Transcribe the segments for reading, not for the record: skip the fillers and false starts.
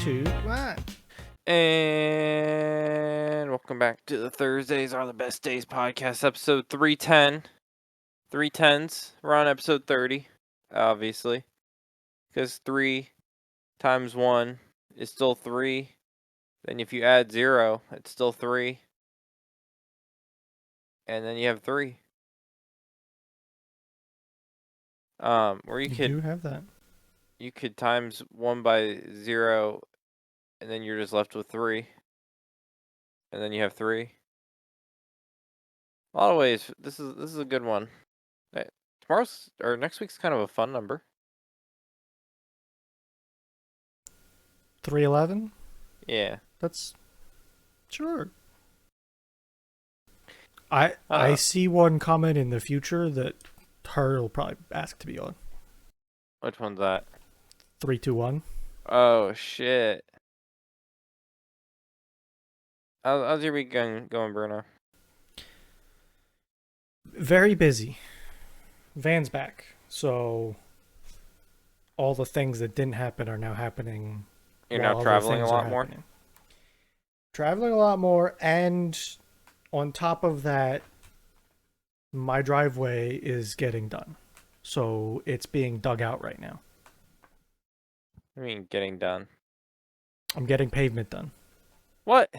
2, 1. And welcome back to the Thursdays Are the Best Days podcast, episode 310. 310s. We're on episode 30, obviously. Because 3 times 1 is still 3. Then if you add 0, it's still 3. And then you have 3. Or you do have that. You could times 1 by 0, and then you're just left with 3. And then you have 3. A lot of ways. This is a good one. Tomorrow's or next week's kind of a fun number. 311? Yeah. That's sure. I see one comment in the future that Her will probably ask to be on. Which one's that? 321. Oh shit. How's your week going, Bruno? Very busy. Van's back, so all the things that didn't happen are now happening. You're now traveling a lot more? Traveling a lot more, and on top of that, my driveway is getting done. So it's being dug out right now. I mean, getting done. I'm getting pavement done. What?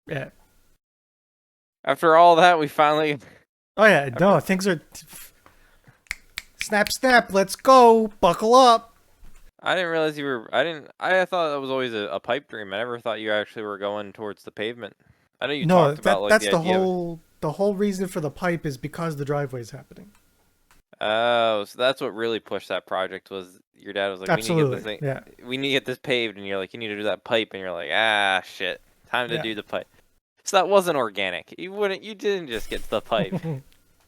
Yeah. After all that, we finally... Oh yeah, no, things are... Snap, let's go! Buckle up! I didn't realize you were... I thought that was always a pipe dream. I never thought you actually were going towards the pavement. I know you talked about, like, that's the the idea whole... The whole reason for the pipe is because the driveway is happening. Oh, so that's what really pushed that project was your dad was like, Absolutely. We need to get this thing, we need to get this paved, and you're like, you need to do that pipe, and you're like, ah, shit, time to do the pipe. So that wasn't organic. You didn't just get to the pipe.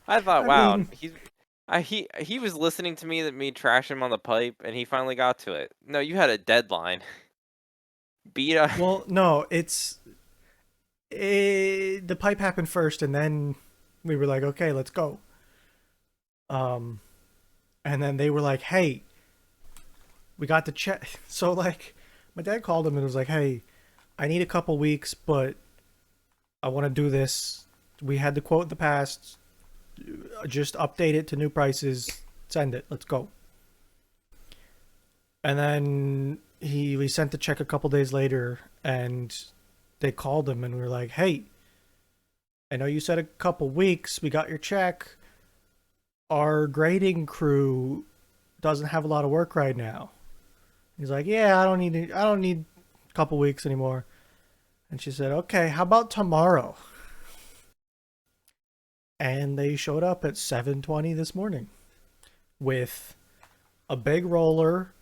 I thought, wow, he was listening to me trash him on the pipe, and he finally got to it. No, you had a deadline. Well, no, the pipe happened first, and then we were like, okay, let's go. And then they were like, hey, we got to check. So, like, my dad called him and was like, hey, I need a couple weeks, but I want to do this. We had the quote in the past. Just update it to new prices. Send it. Let's go. And then we sent the check a couple days later, and they called him and we were like, hey, I know you said a couple weeks. We got your check. Our grading crew doesn't have a lot of work right now. He's like, yeah, I don't need a couple weeks anymore. And she said, okay, how about tomorrow? And they showed up at 7:20 this morning with a big roller,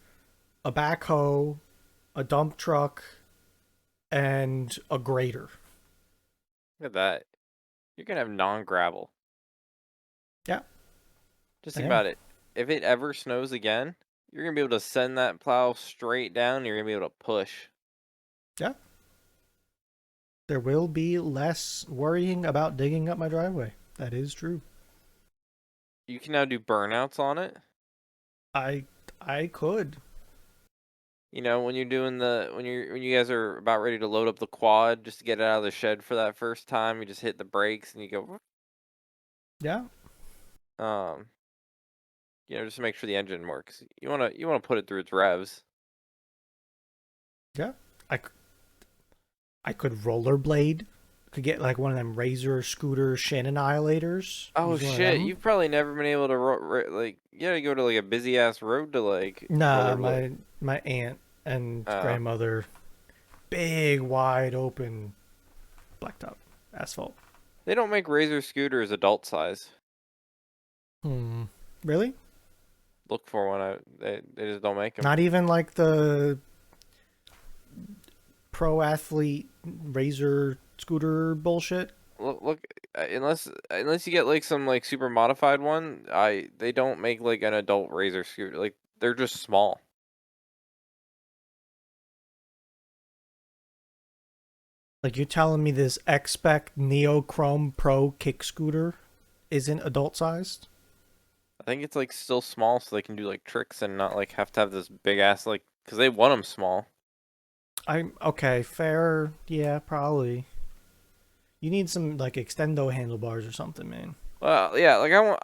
a backhoe, a dump truck, and a grader. Look at that. You're going to have non-gravel. Yeah. Just think about it. If it ever snows again, you're going to be able to send that plow straight down, and you're going to be able to push. Yeah. There will be less worrying about digging up my driveway. That is true. You can now do burnouts on it. I could. You know, when you're doing when you guys are about ready to load up the quad just to get it out of the shed for that first time, you just hit the brakes and you go. Yeah. You know, just to make sure the engine works. You wanna put it through its revs. Yeah. I could rollerblade. Could get like one of them Razor scooter Shin Annihilators. Oh shit! You've probably never been able to like. You gotta go to like a busy ass road to like. Nah, my aunt and grandmother, big wide open, blacktop asphalt. They don't make Razor scooters adult size. Really? Look for one. They just don't make them. Not even like the pro athlete Razor scooter bullshit. Look, unless you get like some like super modified one, they don't make like an adult Razor scooter. Like they're just small. Like you're telling me this X-Spec Neochrome Pro kick scooter isn't adult sized? I think it's like still small, so they can do like tricks and not like have to have this big ass like because they want them small. I'm okay, fair. Yeah, probably. You need some like extendo handlebars or something, man. Well, yeah, like I want,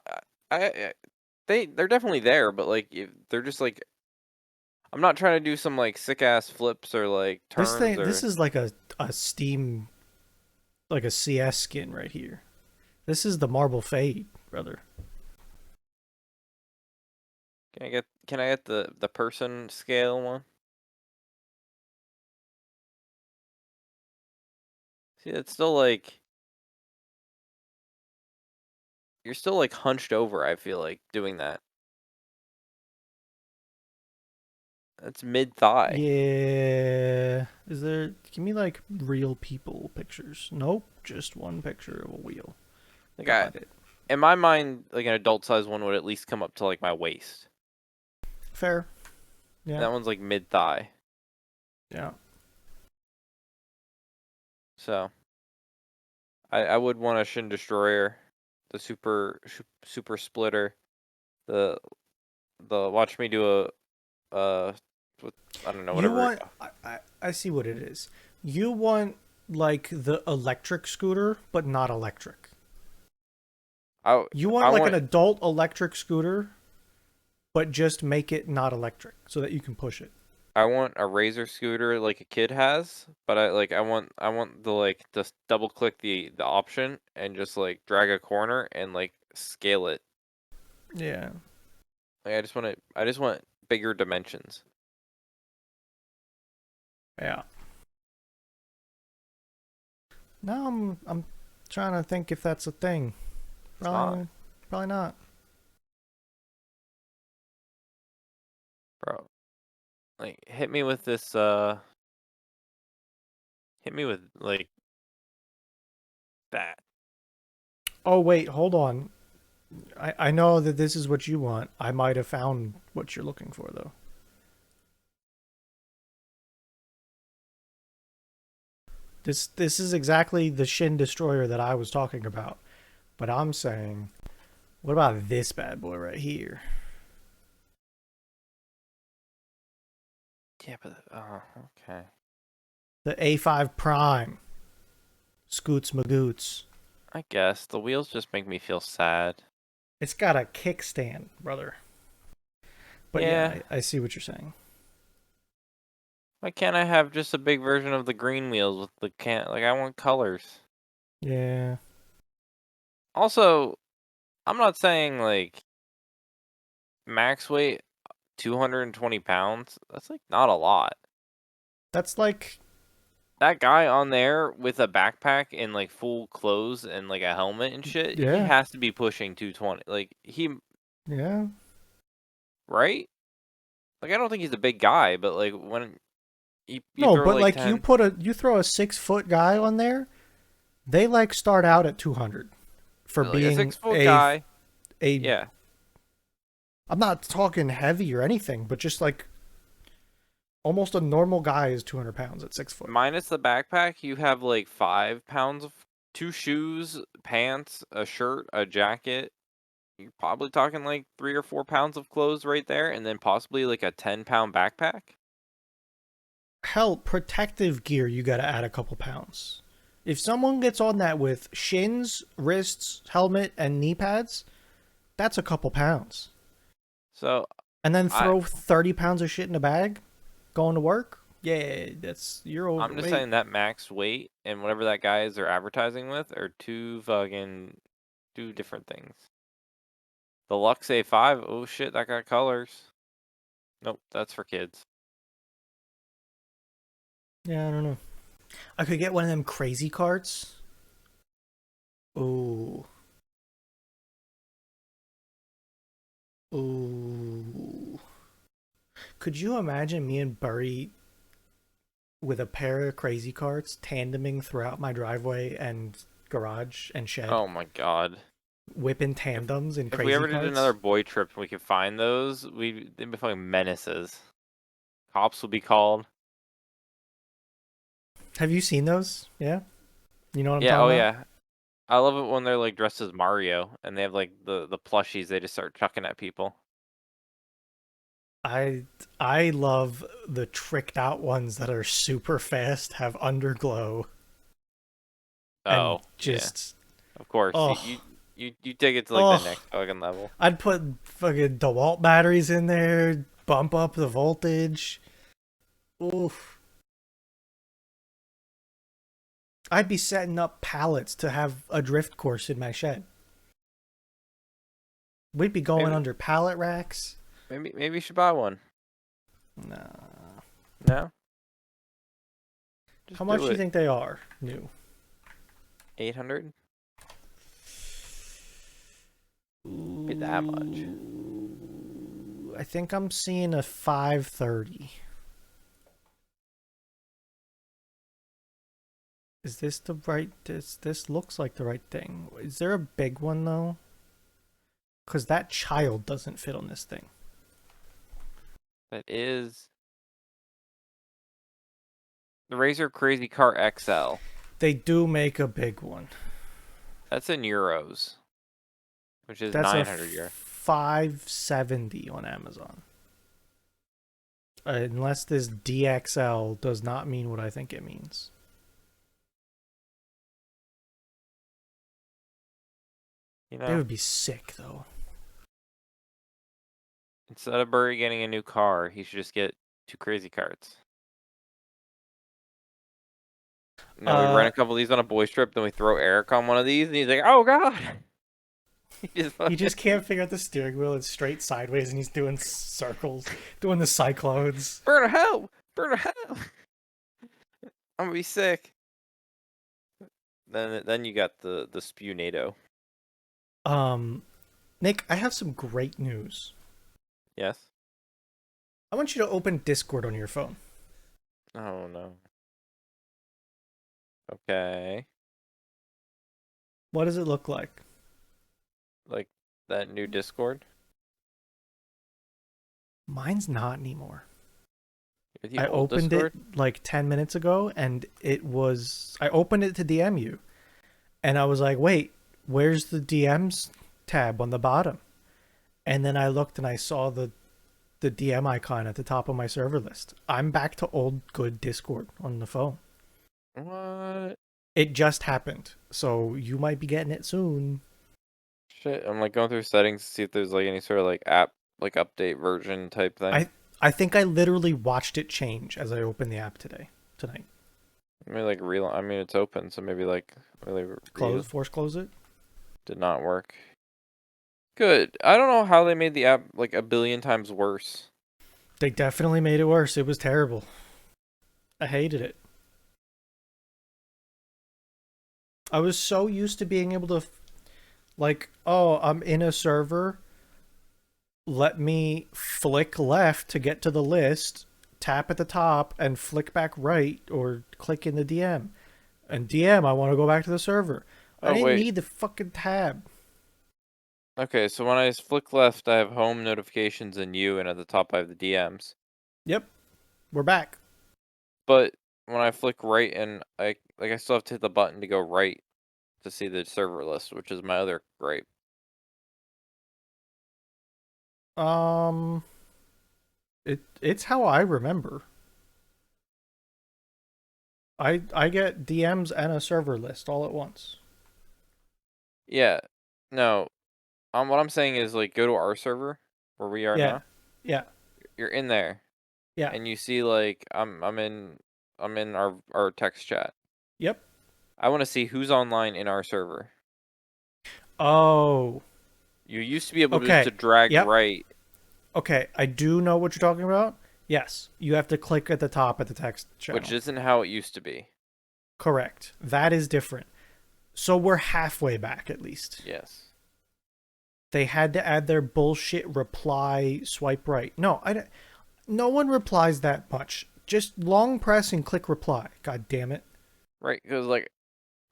they're definitely there, but like they're just like I'm not trying to do some like sick ass flips or like turns This or. is like a Steam, like a CS skin right here. This is the Marble Fade, brother. Can I get the person scale one? See, it's still like you're still like hunched over. I feel like doing that. That's mid thigh. Yeah. Is there? Give me like real people pictures. Nope, just one picture of a wheel. Like Got it. in my mind, like an adult size one would at least come up to like my waist. Fair. And Yeah. that one's like mid thigh. Yeah. So I would want a Shin Destroyer, the super splitter, the watch me do uh what, I don't know You whatever. want? I see what it is. You want like the electric scooter, but not electric. I You I want like an want adult electric scooter, but just make it not electric so that you can push it. I want a razor scooter like a kid has, but I want the like just double click the option and just like drag a corner and like scale it. Yeah. Like I just want bigger dimensions. Yeah. Now I'm trying to think if that's a thing. It's not, Probably not. bro. Like hit me with like that. Oh wait, hold on. I know that this is what you want. I might have found what you're looking for though. This is exactly the Shin Destroyer that I was talking about. But I'm saying, what about this bad boy right here? Yeah, but okay. The A5 Prime. Scoots Magoots. I guess the wheels just make me feel sad. It's got a kickstand, brother. But yeah, Yeah, I see what you're saying. why can't I have just a big version of the green wheels with the can? Like I want colors. Yeah. Also, I'm not saying like max weight 220 pounds. That's like not a lot. That's like, That guy on there with a backpack and like full clothes and like a helmet and shit, he yeah, has to be pushing 220. Like yeah. right? Like I don't think he's a big guy, but like when you No, throw but like like 10, you throw a 6 foot guy on there, they like start out at 200 for like a being 6 foot guy, a. yeah. I'm not talking heavy or anything, but just like almost a normal guy is 200 pounds at 6 foot. Minus the backpack, you have like 5 pounds of two shoes, pants, a shirt, a jacket. You're probably talking like 3 or 4 pounds of clothes right there, and then possibly like a 10-pound backpack. Hell, protective gear, you got to add a couple pounds. If someone gets on that with shins, wrists, helmet, and knee pads, that's a couple pounds. So And then I throw 30 pounds of shit in a bag going to work? Yeah, you're I'm just overweight. saying that max weight and whatever that guy is they're advertising with are two different things. The Lux A5, oh shit, that got colors. Nope, that's for kids. Yeah, I don't know. I could get one of them crazy carts. Ooh. Ooh. Could you imagine me and Burry with a pair of crazy carts tandeming throughout my driveway and garage and shed, Oh my god. whipping If tandems in if we crazy ever did another carts? boy trip and we could find those, they'd be fucking menaces. Cops would be called. Have you seen those? Yeah? You know what I'm Yeah, talking oh about? yeah. I love it when they're like dressed as Mario and they have like the plushies they just start chucking at people. I I love the tricked out ones that are super fast, have underglow, and Oh, yeah. just Of course. oh You take it to like the oh. next fucking level. I'd put fucking DeWalt batteries in there, bump up the voltage. Oof. I'd be setting up pallets to have a drift course in my shed. We'd be going Maybe under pallet racks. maybe you should buy one. Nah. No? How Just much do do you it. think they are new? 800? Be that much. Ooh, I think I'm seeing a 530. Is this the right? This looks like the right thing. Is there a big one though? Because that child doesn't fit on this thing. That is the Razer Crazy Car XL. They do make a big one. That's in euros, which is That's a 900 euro. 570 on Amazon. Unless this DXL does not mean what I think it means. You They know, would be sick though. instead of Burry getting a new car, he should just get 2 crazy carts. No, we rent Uh, a couple of these on a boys trip, then we throw Eric on one of these, and he's like, "Oh God!" He just he fucking just can't figure out the steering wheel. It's straight sideways, and he's doing circles, doing the cyclones. burn a hell, burn a hell. I'm gonna be sick. Then you got the Spewnato. Um, Nick, I have some great news. Yes. I want you to open Discord on your phone. Oh no. Okay. What does it look like? Like that new Discord. Mine's not anymore. The I old opened it Discord. like 10 minutes ago and it was. I opened it to DM you and I was like, wait, where's the DMs tab on the bottom? And then I looked and I saw the DM icon at the top of my server list. I'm back to old good Discord on the phone. What? It just happened. So you might be getting it soon. Shit. I'm like going through settings to see if there's like any sort of like app like update version type thing. I I think I literally watched it change as I opened the app tonight. Maybe like real. I mean, it's open, so maybe like really Force close it. did not work. Good. I don't know how they made the app like a billion times worse. They definitely made it worse. It was terrible. I hated it. I was so used to being able to, like, oh, I'm in a server. Let me flick left to get to the list, tap at the top, and flick back right or click in the DM. And DM, I want to go back to the server. I Oh didn't wait. need the fucking tab. Okay, so when I flick left, I have home notifications and you, and at the top I have the DMs. Yep, we're back. But when I flick right and I still have to hit the button to go right to see the server list, which is my other gripe. Um, it's how I remember. I get DMs and a server list all at once. Yeah. No. What I'm saying is like go to our server where we are Yeah, now. yeah, You're in there yeah. and you see like I'm in our text chat. Yep. I want to see who's online in our server. Oh, You used to be able to okay. drag Yep. right, Okay, I do know what you're talking about. Yes, you have to click at the top at the text which channel. isn't how it used to be. Correct. That is different. So we're halfway back at least. Yes. They had to add their bullshit reply swipe right. No, no one replies that much. Just long press and click reply. God damn it. Right, because like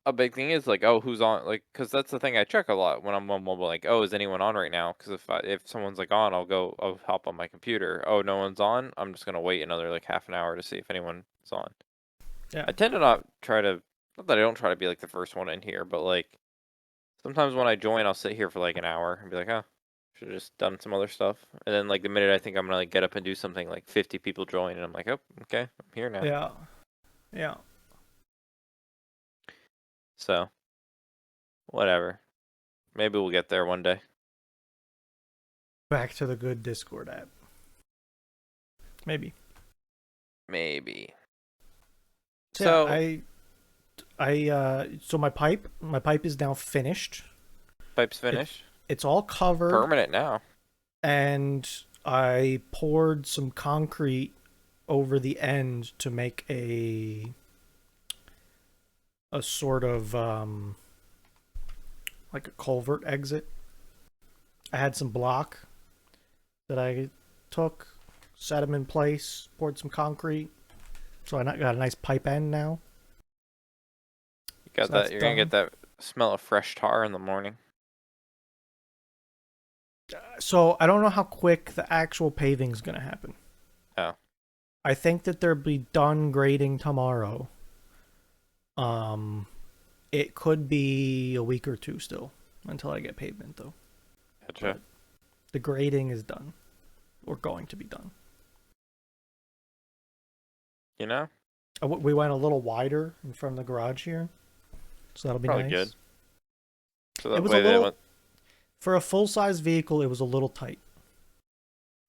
a big thing is like, oh, who's on? Like, because that's the thing I check a lot when I'm on mobile. Like, oh, is anyone on right now? Because if someone's like on, I'll hop on my computer. Oh, no one's on. I'm just gonna wait another like half an hour to see if anyone's on. Yeah. I tend to not try to. Not that I don't try to be like the first one in here, but like sometimes when I join, I'll sit here for like an hour and be like, oh. Should have just done some other stuff. And then like the minute I think I'm gonna like get up and do something, like 50 people join, and I'm like, oh, okay, I'm here now. Yeah. Yeah. So whatever. Maybe we'll get there one day. Back to the good Discord app. Maybe. Maybe. So yeah, So so my pipe is now finished. pipe's It, finished. it's all covered, Permanent now. and I poured some concrete over the end to make a sort of like a culvert exit. I had some block that I took, set them in place, poured some concrete, so I got a nice pipe end now. You got So that. that's You're gonna get done. that smell of fresh tar in the morning. So I don't know how quick the actual paving is gonna happen. Oh, I think that they'll be done grading tomorrow. It could be a week or two still until I get pavement though. gotcha. But the grading is done, or going to be done. You know, We went a little wider in front of the garage here, so that'll be probably nice. good. So It that was a way they went. little for a full size vehicle. It was a little tight.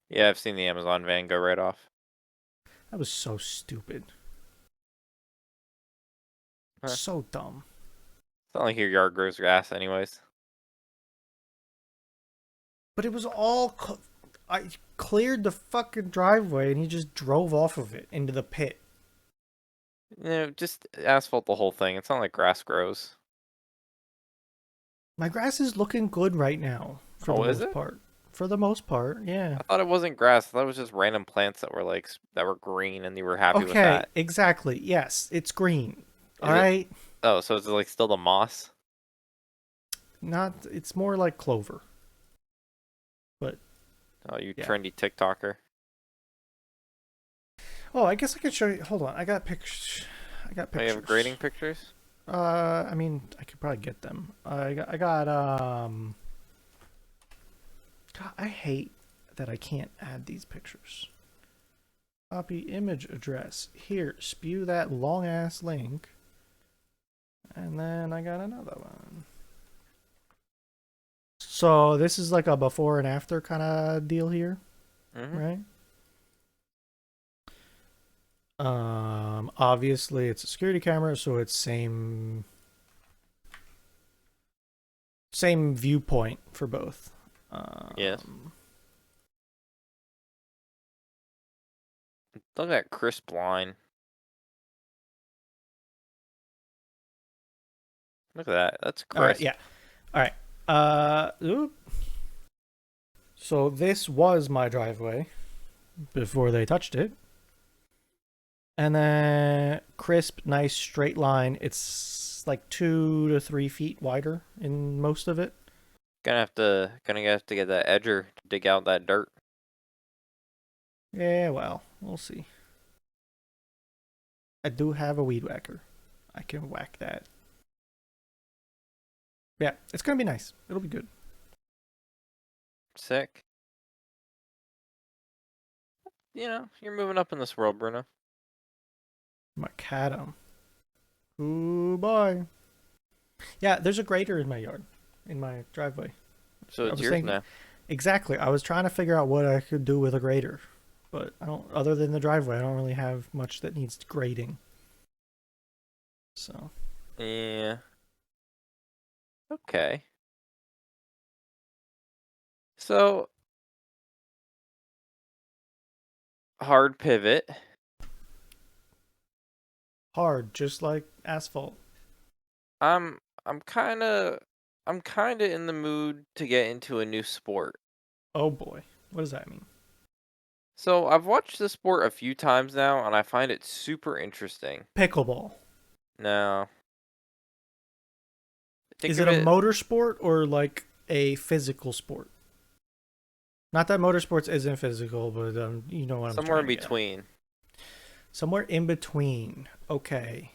Yeah, I've seen the Amazon van go right off. That was so stupid. Huh. So dumb. It's not like your yard grows grass, anyways. But it was all. I cleared the fucking driveway and he just drove off of it into the pit. You know, just asphalt the whole thing. It's not like grass grows. My grass is looking good right now for the Oh, is most it? part. For the most part, yeah. I thought it wasn't grass. I thought it was just random plants that were like that were green, and you were happy with Okay, that. exactly. Yes, it's green. All Is it? right. Oh, so it's like still the moss. Not. It's more like clover. But Oh, you yeah. trendy TikToker. Oh, I guess I could show you. Hold on. I got pictures. Oh, you have grading pictures? I mean, I could probably get them. I got. God, I hate that I can't add these pictures. Copy image address. Here, spew that long ass link. And then I got another one. So this is like a before and after kind of deal here, Mm-hmm. right? Obviously it's a security camera, so it's same viewpoint for both. Yes. Look at that crisp line. Look at that. That's All right, crisp. yeah. All right. Oop. So this was my driveway before they touched it. And then crisp, nice straight line. It's like 2 to 3 feet wider in most of it. Gonna have to get that edger to dig out that dirt. Yeah, well, we'll see. I do have a weed whacker. I can whack that. Yeah, it's gonna be nice. It'll be good. Sick. You know, you're moving up in this world, Bruno. Macadam. Ooh, boy. Yeah, there's a grader in my yard, in my driveway. So I it's was yours thinking now. exactly. I was trying to figure out what I could do with a grader, but I don't. Other than the driveway, I don't really have much that needs grading. So Yeah. Okay. So hard pivot. hard, just like asphalt. I'm I'm kind of in the mood to get into a new sport. Oh boy, what does that mean? So I've watched the sport a few times now, and I find it super interesting. Pickleball. Now, think Is of it a it motorsport or like a physical sport? Not that motorsports isn't physical, but you know what I'm somewhere trying in to get. between. Somewhere in between. Okay.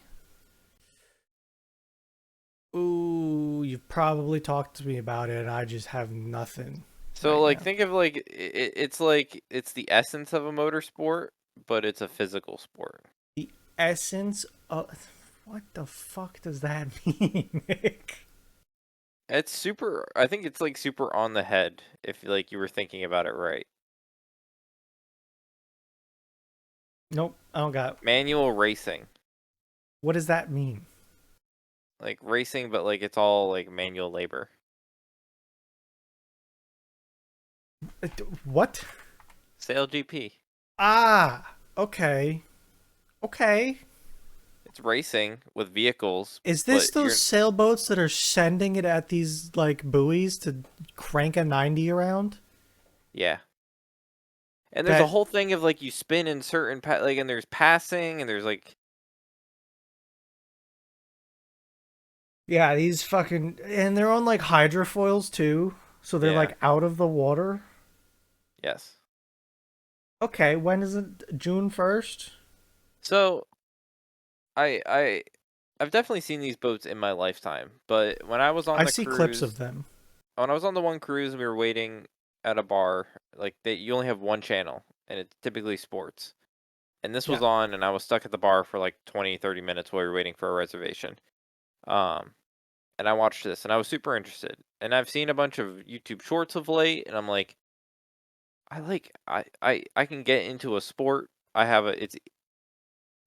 Ooh, you've probably talked to me about it, and I just have nothing. So right like now. think of like it's the essence of a motorsport, but it's a physical sport. The essence of what the fuck does that mean, Nick? It's super. I think it's like super on the head if like you were thinking about it right. Nope, I don't got. Manual racing, What does that mean? like racing, but like it's all like manual labor. What? Sail GP. Ah, okay, okay. It's racing with vehicles, Is this but those you're sailboats that are sending it at these like buoys to crank a 90 around? yeah. And there's a That whole thing of like you spin in certain like and there's passing and there's like yeah, these fucking and they're on like hydrofoils too, so they're yeah. like out of the water. Yes. Okay, when is it? June 1st? So I I've definitely seen these boats in my lifetime, but when I was on I the see clips of cruise, them. when I was on the one cruise and we were waiting at a bar, like you only have one channel and it's typically sports. And this was Yeah. on and I was stuck at the bar for like 20, 30 minutes while we were waiting for a reservation. Um and I watched this and I was super interested. And I've seen a bunch of YouTube shorts of late and I'm like I can get into a sport. I have a it's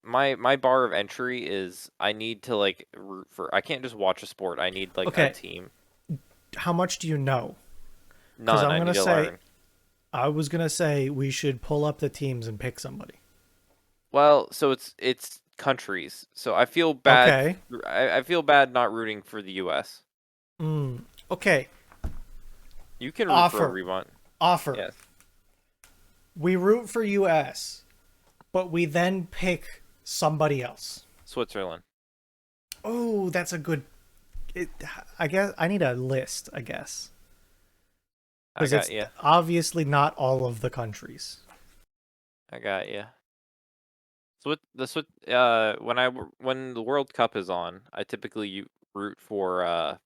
my bar of entry is I need to like root for I can't just watch a sport. I need like a Okay, team. how much do you know? Because None. I'm I need gonna to say, learn. I was gonna say we should pull up the teams and pick somebody. Well, so it's countries. So I feel bad. Okay. I feel bad not rooting for the U.S. Okay. You can root for Offer. whoever you want. Offer. Yes, We root for US, but we then pick somebody else. Switzerland. Oh, that's a good. It, I guess I need a list. I guess I because got it's you. obviously not all of the countries. I got you. When the World Cup is on, I typically root for uh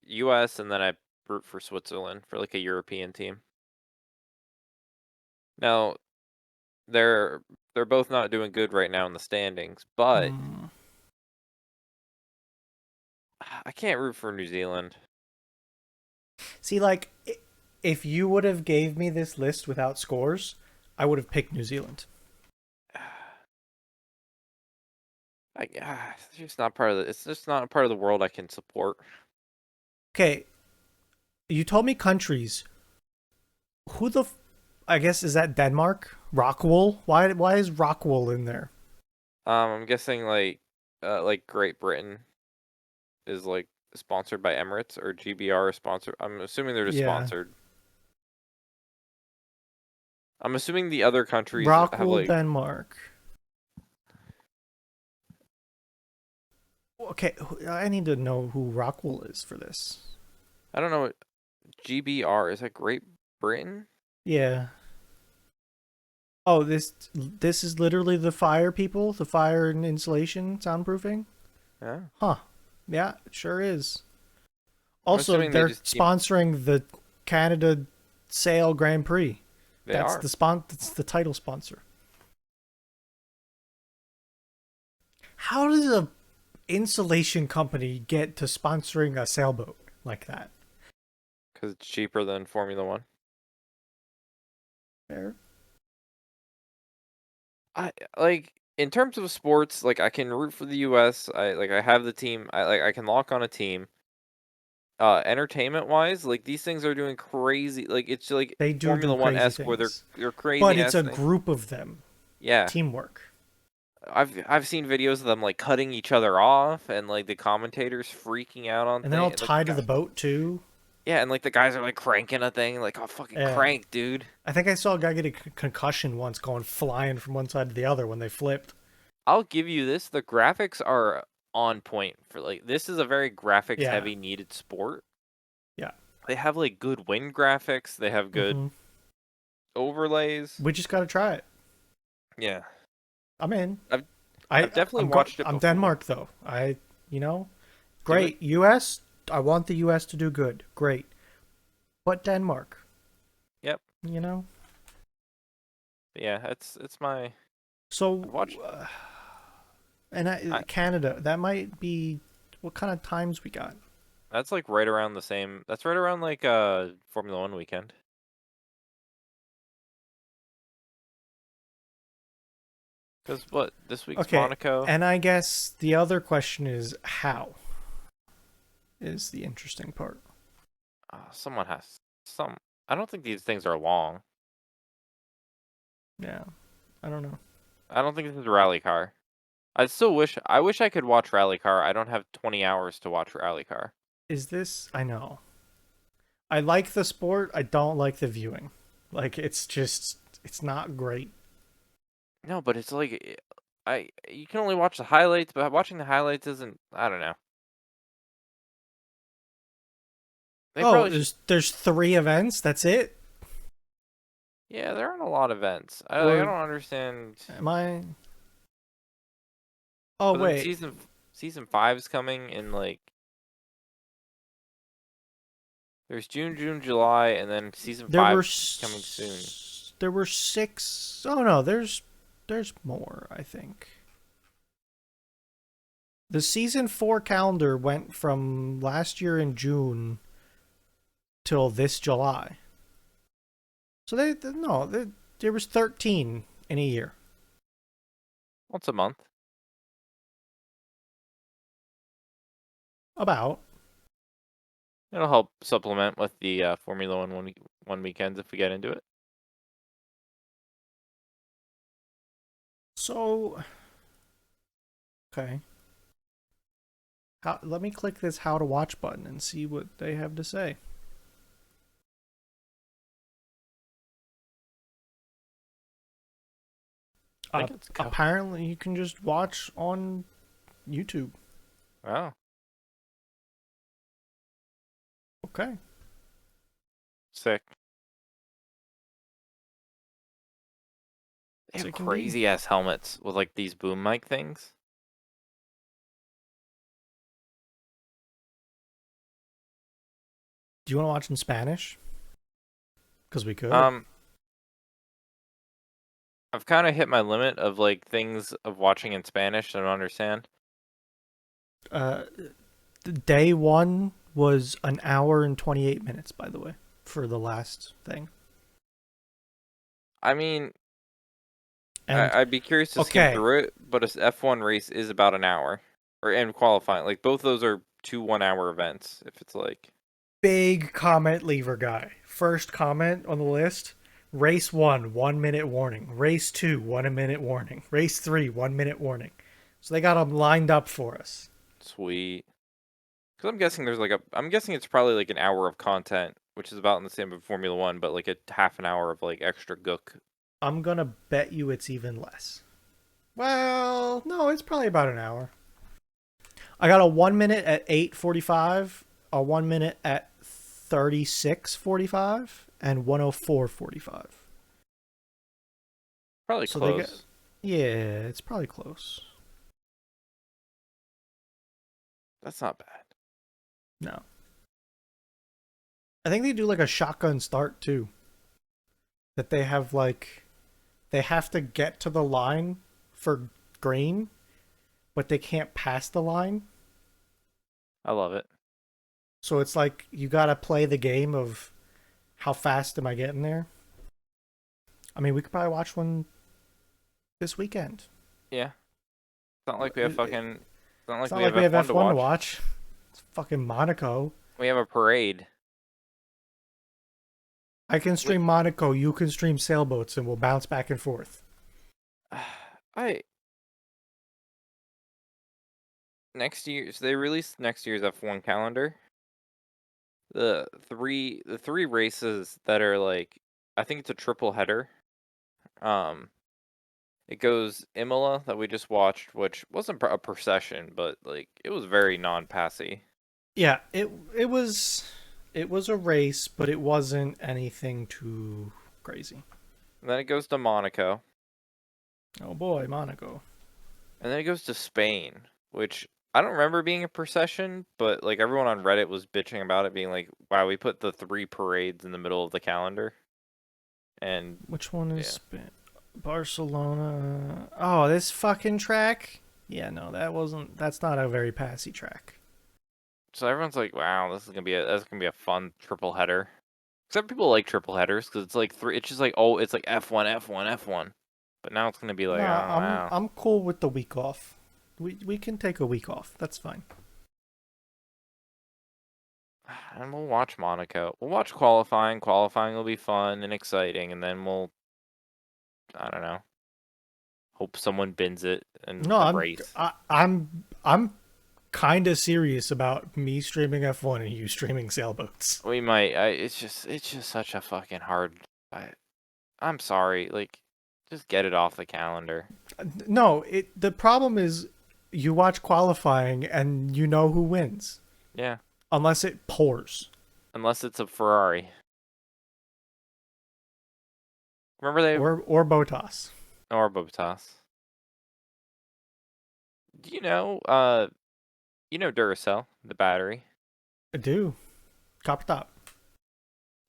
U.S. and then I root for Switzerland for like a European team. Now they're they're both not doing good right now in the standings, but Hmm. I can't root for New Zealand. See, like, if you would have gave me this list without scores, I would have picked New Zealand. It's just not part of the. It's just not a part of the world I can support. Okay, you told me countries. Who the? I guess is that Denmark? Rockwool? Why is Rockwool in there? I'm guessing like Great Britain is like sponsored by Emirates or GBR is sponsored. I'm assuming they're just Yeah, sponsored. I'm assuming the other countries have Rockwool, like Denmark. Okay, I need to know who Rockwool is for this. I don't know what GBR is. That Great Britain? Yeah. Oh, this is literally the fire people, the fire and insulation soundproofing. Yeah. Huh. Yeah, it sure is. I'm Also, assuming they they're just sponsoring the Canada Sail Grand Prix. they are. That's the title sponsor. How does a insulation company get to sponsoring a sailboat like that? Because it's cheaper than Formula One. Fair. I like in terms of sports, like I can root for the US. I have the team. I can lock on a team. Entertainment wise, like these things are doing crazy. Like it's like They do Formula One crazy esque where things. they're But crazy it's ass a thing. group of them. Yeah, Teamwork. I've seen videos of them like cutting each other off and like the commentators freaking out on And they're all things. Like tied to the boat too. yeah, and like the guys are like cranking a thing. Like oh fucking Yeah. crank, dude. I think I saw a guy get a concussion once going flying from one side to the other when they flipped. I'll give you this. The graphics are on point for like this is a very graphics Yeah. heavy needed sport. Yeah. They have like good wind graphics. They have good Hmm. overlays. We just got to try it. Yeah, I'm in. I've I I've definitely watched it I'm before. Denmark though. You know, Do it. great. US, I want the US to do good. Great. but Denmark. Yep. You know. Yeah, it's my. So, I've watched. I, Canada. That might be what kind of times we got. that's like right around the same. That's right around like Formula One weekend. Because what this week's Okay, Monaco. and I guess the other question is how is the interesting part. Someone has some. I don't think these things are long. Yeah, I don't know. I don't think this is a rally car. I still wish. I wish I could watch rally car. I don't have 20 hours to watch rally car. Is this? I know. I like the sport. I don't like the viewing. Like it's just, it's not great. No, but it's like I. You can only watch the highlights, but watching the highlights isn't. I don't know. They Oh, probably should. there's three events. That's it. Yeah, there aren't a lot of events. I don't Or understand. am I? Oh But then wait, season five's coming in like there's June, July, and then season there were five is coming soon. there were six. Oh no, there's more. I think the season four calendar went from last year in June till this July. So no, there was 13 in a year. Once a month. About. It'll help supplement with the Formula One weekends if we get into it. So okay. Let me click this how to watch button and see what they have to say. I think it's Apparently, you can just watch on YouTube. wow, Okay. sick. They have Sick indeed. crazy ass helmets with like these boom mic things. Do you want to watch in Spanish? Because we could. Um, I've kind of hit my limit of like things of watching in Spanish. I don't understand. Uh, day one was an hour and 28 minutes, by the way, for the last thing. I mean, And I'd be curious to skim okay, through it, but a F1 race is about an hour, or and qualifying. Like both those are 2 1 hour events. If it's like, big comment lever guy. First comment on the list. Race one, 1 minute warning. Race two, 1 minute warning. Race three, 1 minute warning. So they got them lined up for us. sweet. Because I'm guessing there's like I'm guessing it's probably like an hour of content, which is about in the same with Formula One, but like a half an hour of like extra gook. I'm gonna bet you it's even less. Well, no, it's probably about an hour. I got a 1 minute at 8:45, a 1 minute at 36:45, and 104:45. Probably So they got, close. yeah, it's probably close. That's not bad. No, I think they do like a shotgun start too. That they have like, they have to get to the line for green, but they can't pass the line. I love it. So it's like you gotta play the game of how fast am I getting there. I mean, we could probably watch one this weekend. Yeah. It's not like we have fucking. It's not It's like not we like have we have F1 to F1 to watch. watch. It's fucking Monaco. We have a parade. I can We, stream Monaco, you can stream sailboats, and we'll bounce back and forth. I next year. So they released next year's F1 calendar. The three races that are like, I think it's a triple header. Um, it goes Imola that we just watched, which wasn't a procession, but like it was very non-passy. Yeah, it was a race, but it wasn't anything too crazy. And then it goes to Monaco, Oh boy, Monaco. and then it goes to Spain, which I don't remember being a procession, but like everyone on Reddit was bitching about it, being like, "Wow, we put the 3 parades in the middle of the calendar," and Which one is yeah. Barcelona? Oh, this fucking track? Yeah, no, that's not a very passy track. So everyone's like, "Wow, that's gonna be a fun triple header." Except people like triple headers because it's like three. It's just like, oh, it's like F1, F1, F1. But now it's gonna be like, Nah, oh I'm wow. I'm cool with the week off. We can take a week off. That's fine. And we'll watch Monaco. We'll watch qualifying. Qualifying will be fun and exciting, and then I don't know, hope someone bins it in No, the race. I'm kind of serious about me streaming F1 and you streaming sailboats. We might. It's just such a fucking hard. I, I'm sorry. Like, just get it off the calendar. No, the problem is you watch qualifying and you know who wins Yeah, unless it pours unless it's a Ferrari. Remember they or Botas. or Bottas. Do you know Duracell, the battery, I do. Copper top.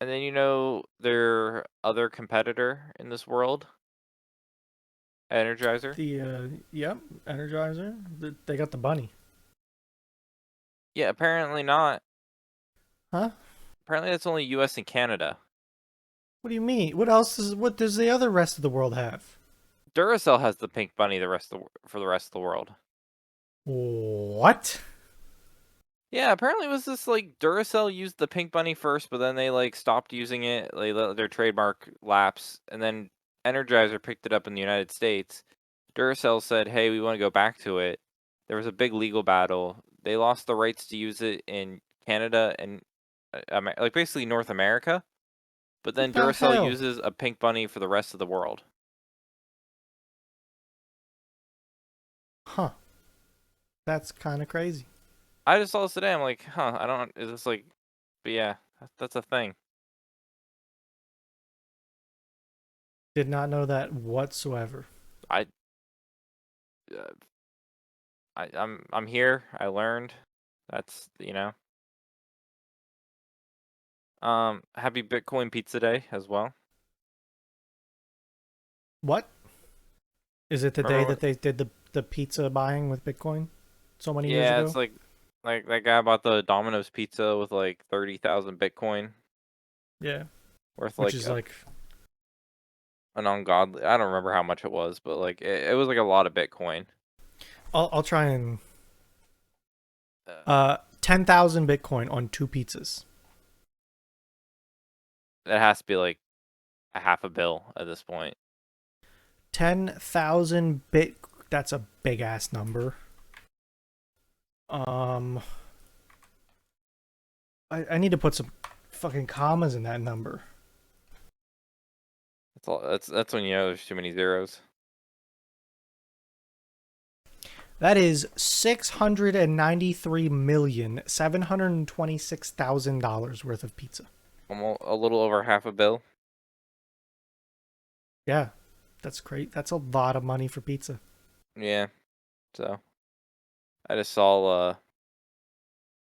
and then you know their other competitor in this world, Energizer. Yep, Energizer. They got the bunny. Yeah, apparently not. Huh? Apparently that's only U.S. and Canada. What do you mean? What does the other rest of the world have? Duracell has the pink bunny for the rest of the world. What? Yeah, apparently it was this like Duracell used the pink bunny first, but then they like stopped using it. They let their trademark lapse, and then Energizer picked it up in the United States. Duracell said, "Hey, we want to go back to it." There was a big legal battle. They lost the rights to use it in Canada and like basically North America. But What then the Duracell hell? uses a pink bunny for the rest of the world. Huh. That's kind of crazy. I just saw this today. I'm like, huh? I don't. Is this like? But yeah, that's a thing. Did not know that whatsoever. I, uh, I'm here. I learned. That's Happy Bitcoin Pizza Day as well. What? Is it the day Remember when? that they did the pizza buying with Bitcoin so many years Yeah, it's ago? like that guy bought the Domino's pizza with like 30,000 Bitcoin Yeah. worth Which like is like an ungodly. I don't remember how much it was, but like it was like a lot of Bitcoin. I'll try and Uh, 10,000 Bitcoin on two pizzas. it has to be like a half a bill at this point. 10,000 bit that's a big ass number. Um I need to put some fucking commas in that number. That's all. That's when you know there's too many zeros. That is $693,726,000 worth of pizza. Almost a little over half a bill. Yeah, that's great. That's a lot of money for pizza. Yeah. So I just saw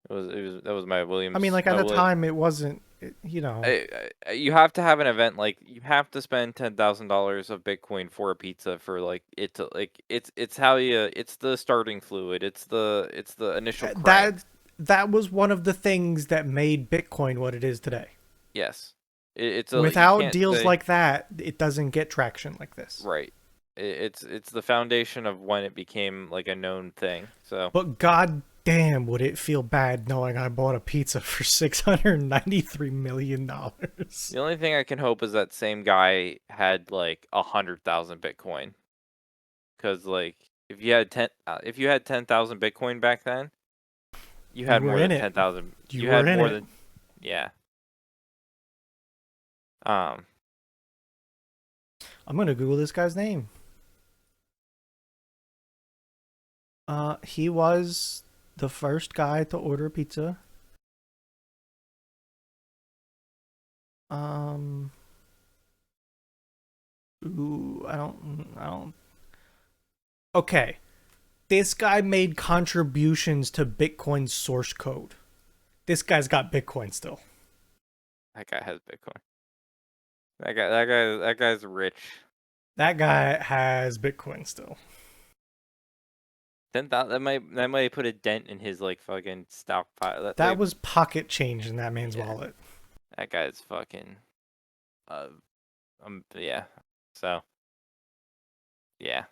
that was my I mean, Williams like at the time, it wasn't, you know, you have to have an event like you have to spend $10,000 of Bitcoin for a pizza for like it to like it's how you it's the starting fluid, it's the initial crank. that that was one of the things that made Bitcoin what it is today. Yes, it's a you Without can't deals say like that, it doesn't get traction like this. right. It's the foundation of when it became like a known thing. So But god damn, would it feel bad knowing I bought a pizza for $693 million. the only thing I can hope is that same guy had like 100,000 Bitcoin, because like if you had 10,000 Bitcoin back then, you You had were more in than it. 10,000. You You were had in more it. than yeah. Um, I'm gonna Google this guy's name. He was the first guy to order pizza. Um, ooh, I don't. Okay, This guy made contributions to Bitcoin's source code. This guy's got Bitcoin still. That guy has Bitcoin. That guy's rich. That guy has Bitcoin still. 10,000. That might put a dent in his like fucking stockpile. That was pocket change in that man's wallet. That guy's fucking. Yeah. So. Yeah.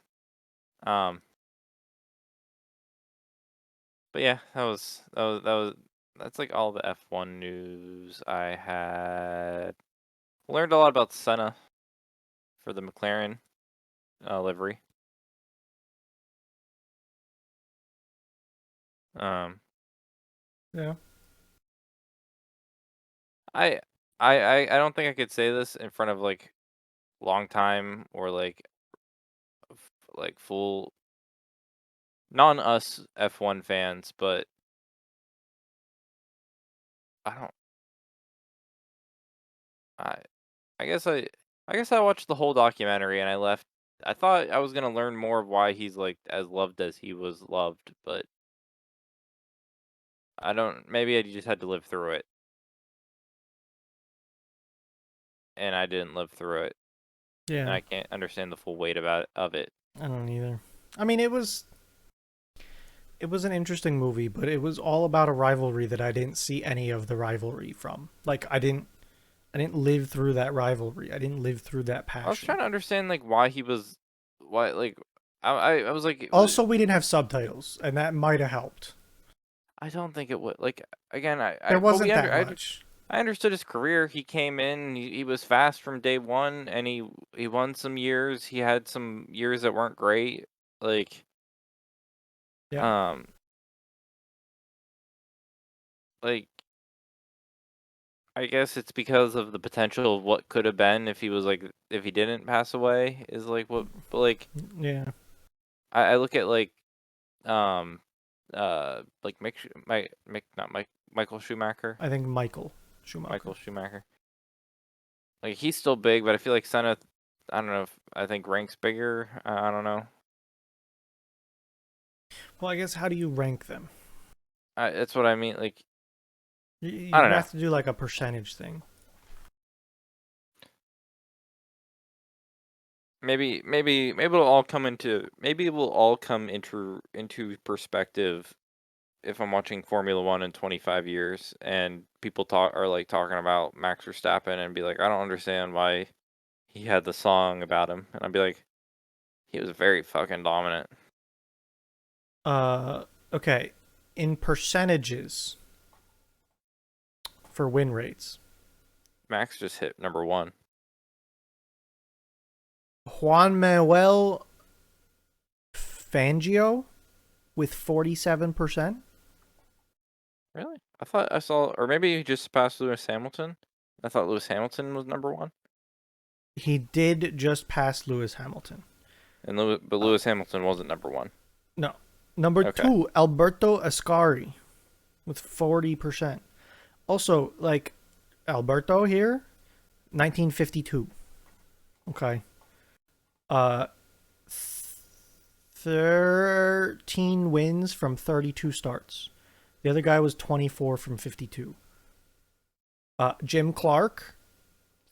But yeah, that's like all the F1 news I had. Learned a lot about Senna for the McLaren livery. Yeah. I I don't think I could say this in front of like long time or like full non us F1 fans, but I don't I I guess I watched the whole documentary and I left. I thought I was gonna learn more of why he's like as loved as he was loved, but I don't. Maybe I just had to live through it, and I didn't live through it, and Yeah. I can't understand the full weight of it. I don't either. I mean, it was an interesting movie, but it was all about a rivalry that I didn't see any of the rivalry from. Like I didn't live through that rivalry. I didn't live through that I was passion. trying to understand like why like I was like Also, we didn't have subtitles, and that might have helped. I don't think it would like again There but wasn't that I much. I understood his career. He came in, he was fast from day one, and he won some years. He had some years that weren't great, like Yeah. um like I guess it's because of the potential of what could have been if he was like if he didn't pass away is like what but like Yeah. I look at like Michael Schumacher. I think Michael Schumacher. Michael Schumacher. Like he's still big, but I feel like Senna I don't know if I think ranks bigger. I don't know. Well, I guess how do you rank them? That's what I mean. Like I You don't know. have to do like a percentage thing. Maybe it'll all come into perspective if I'm watching Formula One in 25 years and people are like talking about Max Verstappen and be like, I don't understand why he had the song about him, and I'd be like, he was very fucking dominant. Okay. In percentages for win rates, Max just hit number one. Juan Manuel Fangio with 47%. Really? I thought I saw, or maybe he just passed Lewis Hamilton. I thought Lewis Hamilton was number one, He did just pass Lewis Hamilton. and but Uh, Lewis Hamilton wasn't number one. no. Number Okay. 2, Alberto Ascari with 40%. Also, like Alberto here, 1952. Okay. Uh 13 wins from 32 starts. The other guy was 24 from 52. Jim Clark,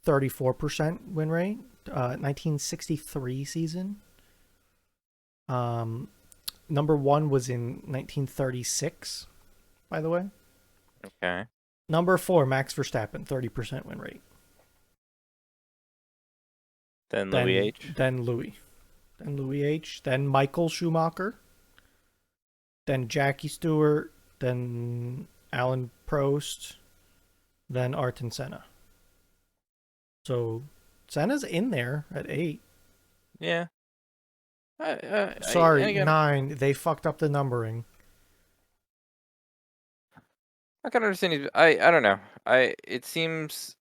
34% win rate. 1963 season. Number 1 was in 1936, by the way. Okay. Number 4, Max Verstappen, 30% win rate. Then Louis Then H. then Louis. Then Louis H. Then Michael Schumacher. Then Jackie Stewart. Then Alan Prost. Then Ayrton Senna. So Senna's in there at 8. Yeah. And Sorry, again, 9. They fucked up the numbering. I can understand. I don't know. It seems.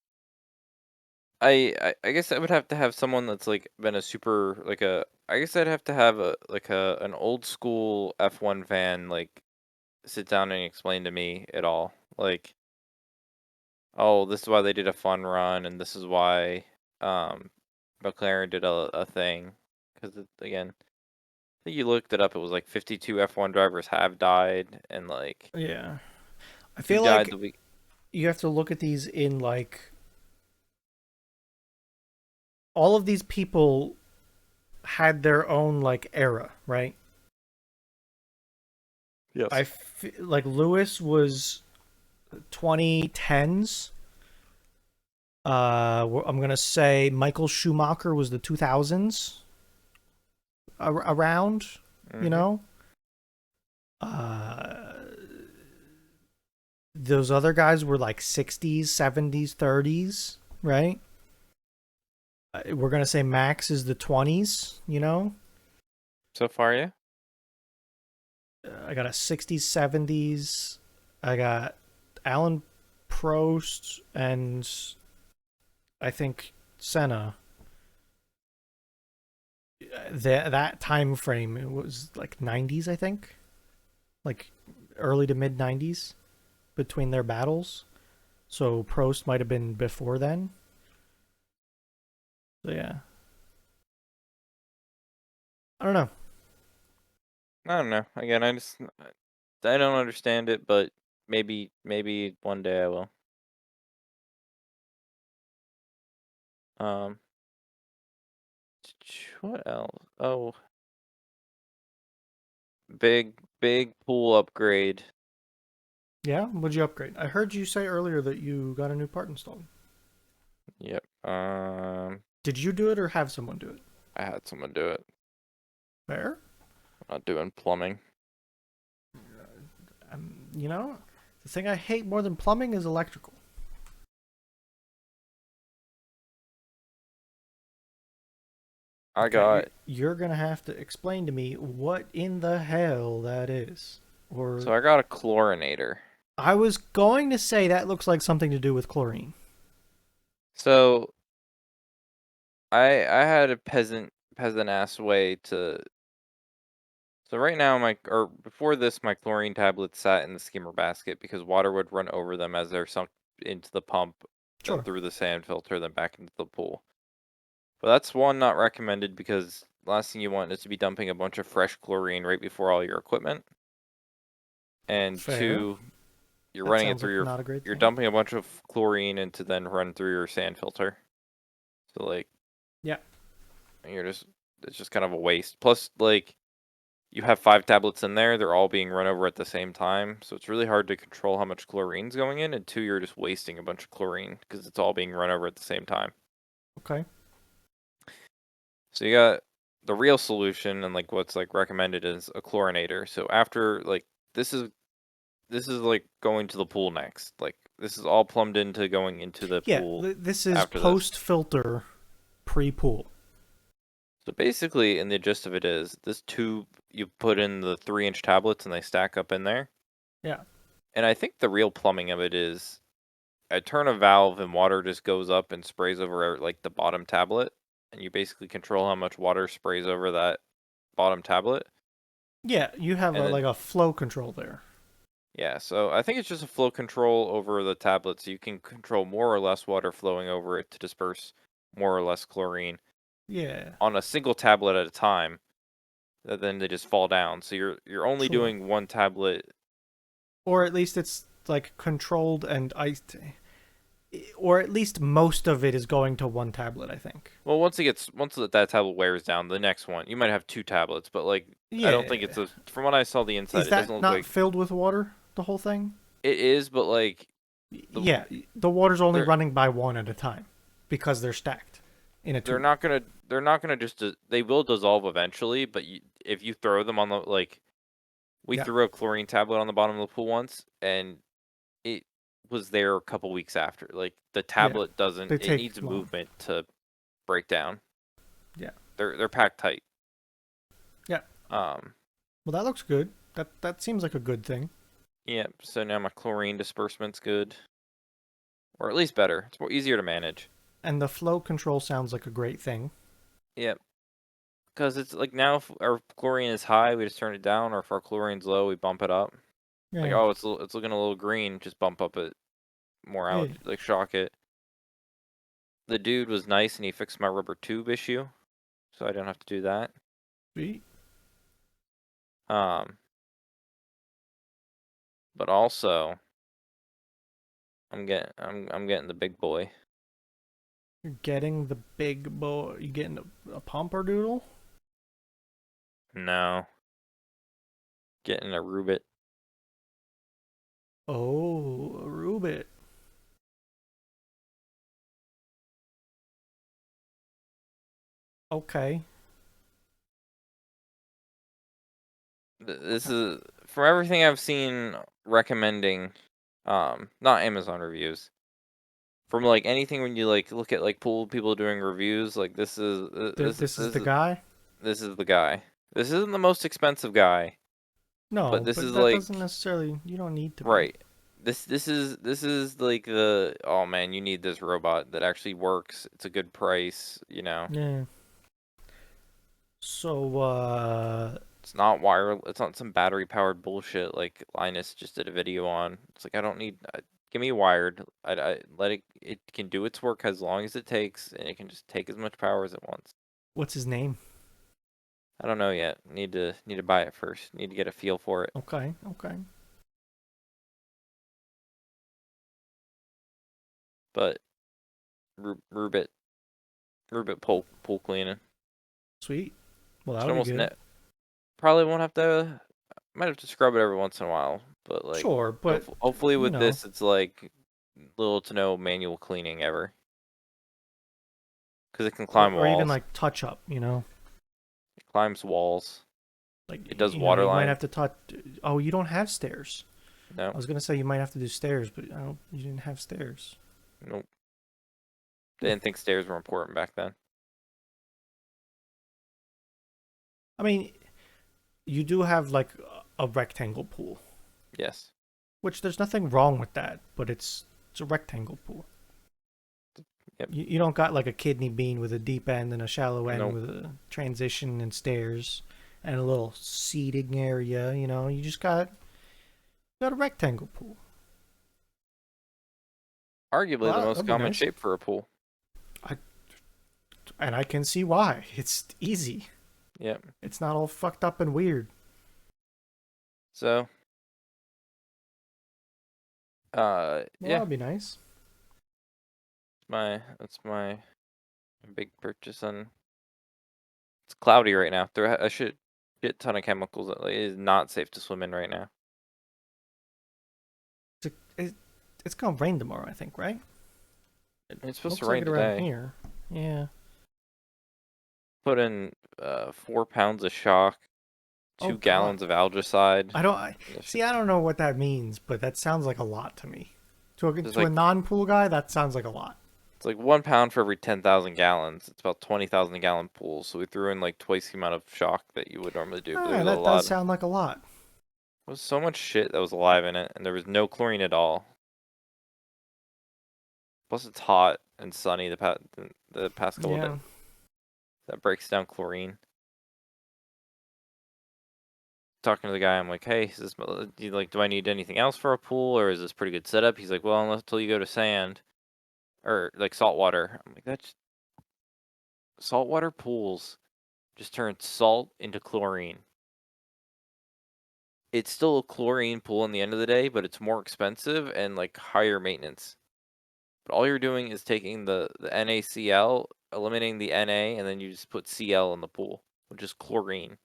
I guess I would have to have someone that's like been a super like a. I guess I'd have to have an old school F1 fan like sit down and explain to me it all. Like, oh, this is why they did a fun run, and this is why McLaren did a thing. Because again, think you looked it up. It was like 52 F1 drivers have died, and like Yeah. I two feel died like the week. you have to look at these in like all of these people had their own like era, right? Yes. Like Lewis was 2010s. I'm gonna say Michael Schumacher was the 2000s around, you Hmm. know. Uh, those other guys were like 60s, 70s, 30s, right? We're gonna say Max is the 20s, you know. So far, yeah. I got a 60s, 70s. I got Alan Prost and I think Senna. That time frame it was like 90s, I think, like early to mid 90s between their battles. So Prost might have been before then. So yeah, I don't know. I don't know. Again, I don't understand it, but maybe one day I will. Um, what else? Oh, big pool upgrade. Yeah, what'd you upgrade? I heard you say earlier that you got a new part installed. Yep. Did you do it or have someone do it? I had someone do it. Fair. I'm not doing plumbing. You know, the thing I hate more than plumbing is electrical. I Okay, got you're gonna have to explain to me what in the hell that is. Or so I got a chlorinator. I was going to say that looks like something to do with chlorine. So I had a peasant ass way to. So right now or before this my chlorine tablets sat in the skimmer basket because water would run over them as they're sunk into the pump, then Sure. through the sand filter, then back into the pool. But that's one not recommended because last thing you want is to be dumping a bunch of fresh chlorine right before all your equipment. And Fair. two, you're That running it sounds through like not a great you're thing. dumping a bunch of chlorine into then run through your sand filter. So like Yeah. you're just it's just kind of a waste. Plus like you have 5 tablets in there, they're all being run over at the same time. So it's really hard to control how much chlorine's going in, and two, you're just wasting a bunch of chlorine because it's all being run over at the same time. Okay. So you got the real solution and like what's like recommended is a chlorinator. So after like this is this is like going to the pool next. Like this is all plumbed into going into the Yeah, pool this is after this. post filter pre pool. So basically, and the gist of it is this tube you put in the 3-inch tablets and they stack up in there. Yeah. And I think the real plumbing of it is I turn a valve and water just goes up and sprays over like the bottom tablet, and you basically control how much water sprays over that bottom tablet. Yeah, you have And then like a flow control there. yeah, so I think it's just a flow control over the tablet, so you can control more or less water flowing over it to disperse more or less chlorine Yeah. on a single tablet at a time. Then they just fall down. So you're only Sure. doing one tablet. Or at least it's like controlled and or at least most of it is going to one tablet, I think. Well, once that tablet wears down, the next one you might have 2 tablets, but like I don't think it's Yeah. a. From what I saw the inside, Is it doesn't that look not like filled with water, the whole thing? it is, but like the Yeah, the water's only they're running by one at a time because they're stacked in a they're tube. not gonna they're not gonna just they will dissolve eventually, but if you throw them on the like we Yeah. threw a chlorine tablet on the bottom of the pool once, and it was there a couple weeks after. Like the Yeah. tablet doesn't They it take needs long. movement to break down. Yeah. They're packed tight. Yeah. Um Well, that looks good. That seems like a good thing. yeah, so now my chlorine disbursement's good. Or at least better. It's more easier to manage. And the flow control sounds like a great thing. Yep. Because it's like now if our chlorine is high, we just turn it down, or if our chlorine's low, we bump it up. Like, Yeah. oh, it's looking a little green, just bump up it more Yeah. out, like shock it. The dude was nice and he fixed my rubber tube issue, so I don't have to do that. Sweet. Um, but also I'm getting the big boy. You're getting the big boy. You getting a pumper doodle? No, getting a Rubit. Oh, a Rubit. Okay. This is from everything I've seen recommending, not Amazon reviews. From like anything when you like look at like pool people doing reviews, like this is This is the guy? this is the guy. This isn't the most expensive guy, but No, this is but that doesn't like necessarily. You don't need to be. right. This is like the oh man, you need this robot that actually works. It's a good price, you know. Yeah. So, It's not wire. It's not some battery powered bullshit like Linus just did a video on. It's like I don't need. Give me wired. I let it. It can do its work as long as it takes, and it can just take as much power as it wants. what's his name? I don't know yet. Need to buy it first. Need to get a feel for it. Okay, okay. But Rubit pool cleaning. Sweet. Well, Should that'll be almost good. net. Probably won't have to. Might have to scrub it every once in a while. But like, Sure, but, hopefully you with know, this, it's like little to no manual cleaning ever. Because it can climb or even walls. like touch up, you know? It climbs walls. Like, It does you know, water you might line. have to touch. Oh, you don't have stairs. No, I was gonna say you might have to do stairs, but I don't. You didn't have stairs. nope. They didn't think stairs were important back then. I mean, you do have like a rectangle pool, Yes. which there's nothing wrong with that, but it's a rectangle pool. Yep. You don't got like a kidney bean with a deep end and a shallow end Nope. with a transition and stairs and a little seating area. You know, you just got a rectangle pool. Arguably the Well, most that'd be common nice. shape for a pool. I and I can see why. It's easy. Yep. It's not all fucked up and weird. So, Well, yeah, that'd be nice. that's my big purchase. And it's cloudy right now. I should get a ton of chemicals. It is not safe to swim in right now. It's gonna rain tomorrow, I think, right? It It's supposed to looks like rain it around today. here. Yeah. Put in 4 pounds of shock, Oh two God. gallons of algicide. See. I don't know what that means, but that sounds like a lot to me. It's To a like non-pool guy, that sounds like a lot. It's like 1 pound for every 10,000 gallons. It's about 20,000 gallon pools. So we threw in like twice the amount of shock that you would normally do. But Ah, there's a that does lot. sound like a lot. There was so much shit that was alive in it, and there was no chlorine at all. Plus, it's hot and sunny the past couple of days. Yeah. That breaks down chlorine. Talking to the guy, I'm like, "Hey, do I need anything else for a pool, or is this pretty good setup?" He's like, "Well, unless until you go to sand or like salt water." I'm like, "That's saltwater pools just turn salt into chlorine." It's still a chlorine pool in the end of the day, but it's more expensive and like higher maintenance. But all you're doing is taking the NaCl, eliminating the Na, and then you just put Cl in the pool, which is chlorine.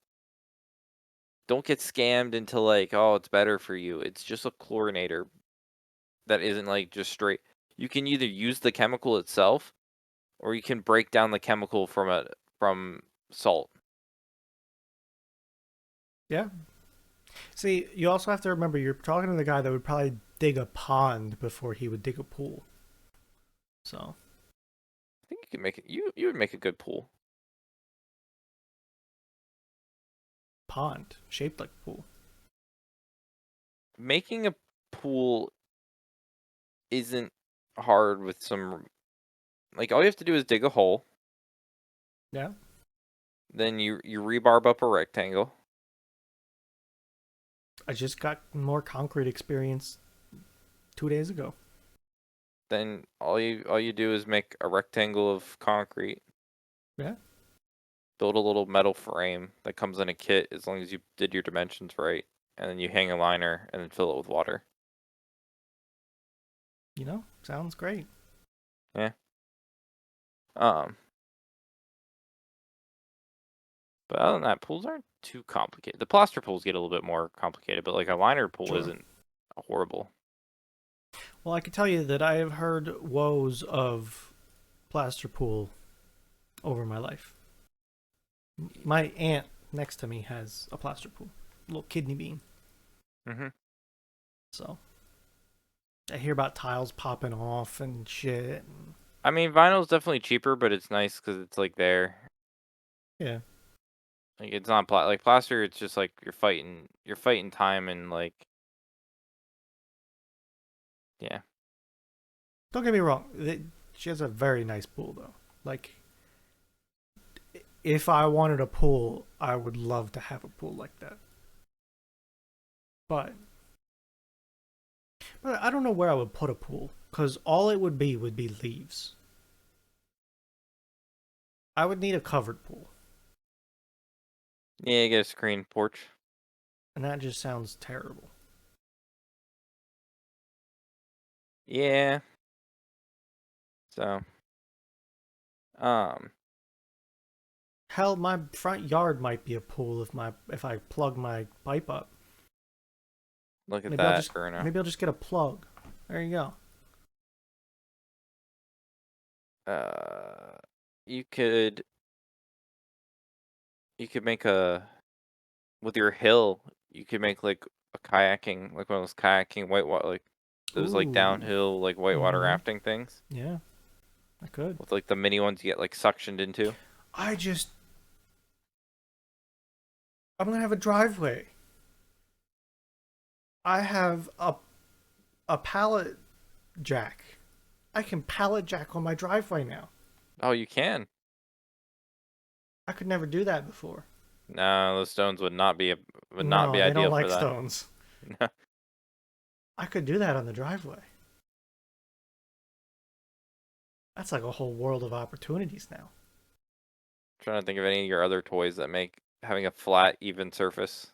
Don't get scammed into like, oh, it's better for you. It's just a chlorinator that isn't like just straight. You can either use the chemical itself, or you can break down the chemical from salt. Yeah. See, you also have to remember you're talking to the guy that would probably dig a pond before he would dig a pool. So, I think you can make it. You would make a good pool. pond shaped like a pool. Making a pool isn't hard with some like all you have to do is dig a hole, Yeah. then you rebarb up a rectangle. I just got more concrete experience 2 days ago. Then all you do is make a rectangle of concrete. Yeah. build a little metal frame that comes in a kit as long as you did your dimensions right, and then you hang a liner and then fill it with water. Sounds great. Yeah. Um, but other than that, pools aren't too complicated. The plaster pools get a little bit more complicated, but like a liner pool Sure. isn't horrible. Well, I can tell you that I have heard woes of plaster pool over my life. My aunt next to me has a plaster pool, little kidney bean. Mm-hmm. So I hear about tiles popping off and shit. I mean, vinyl's definitely cheaper, but it's nice because it's like there. Yeah. Like it's not like plaster. It's just like you're fighting time and like yeah. Don't get me wrong. She has a very nice pool though. Like, if I wanted a pool, I would love to have a pool like that. But I don't know where I would put a pool because all it would be leaves. I would need a covered pool, Yeah, you get a screen porch. and that just sounds terrible. Yeah. So, um, Hell, my front yard might be a pool if I plug my pipe up. look at Maybe I'll that, just Bruno. maybe I'll just get a plug. There you go. Uh, you could make a with your hill. You could make like a kayaking, like one of those kayaking whitewater, like those like Ooh. downhill like whitewater Mm-hmm. rafting things Yeah, I could. with like the mini ones you get like suctioned into. I just I'm gonna have a driveway. I have a pallet jack. I can pallet jack on my driveway now. Oh, you can. I could never do that before. No, those stones would not be No, they don't ideal for like that. stones. I could do that on the driveway. That's like a whole world of opportunities now. Trying to think of any of your other toys that make having a flat, even surface.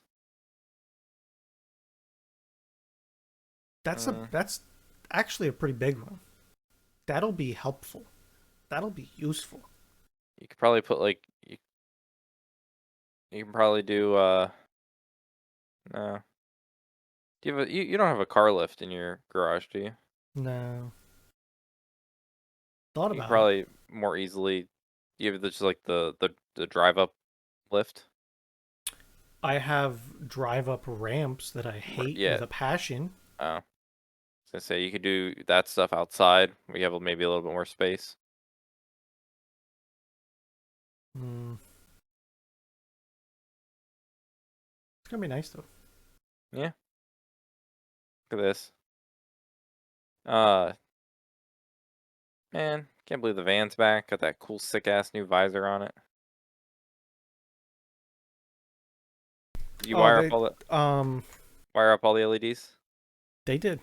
Mm, That's actually a pretty big one. That'll be helpful. That'll be useful. you could probably put like you can probably do no. Do you have you don't have a car lift in your garage, do you? No. Thought You could about it. probably more easily you have just like the drive up lift. I have drive up ramps that I hate Yeah. with a passion. Oh. I was gonna say you could do that stuff outside where you have maybe a little bit more space. Hmm. It's gonna be nice though. Yeah. Look at this. Uh Man, can't believe the van's back. Got that cool sick ass new visor on it. Did you Oh, wire up all the LEDs? they did.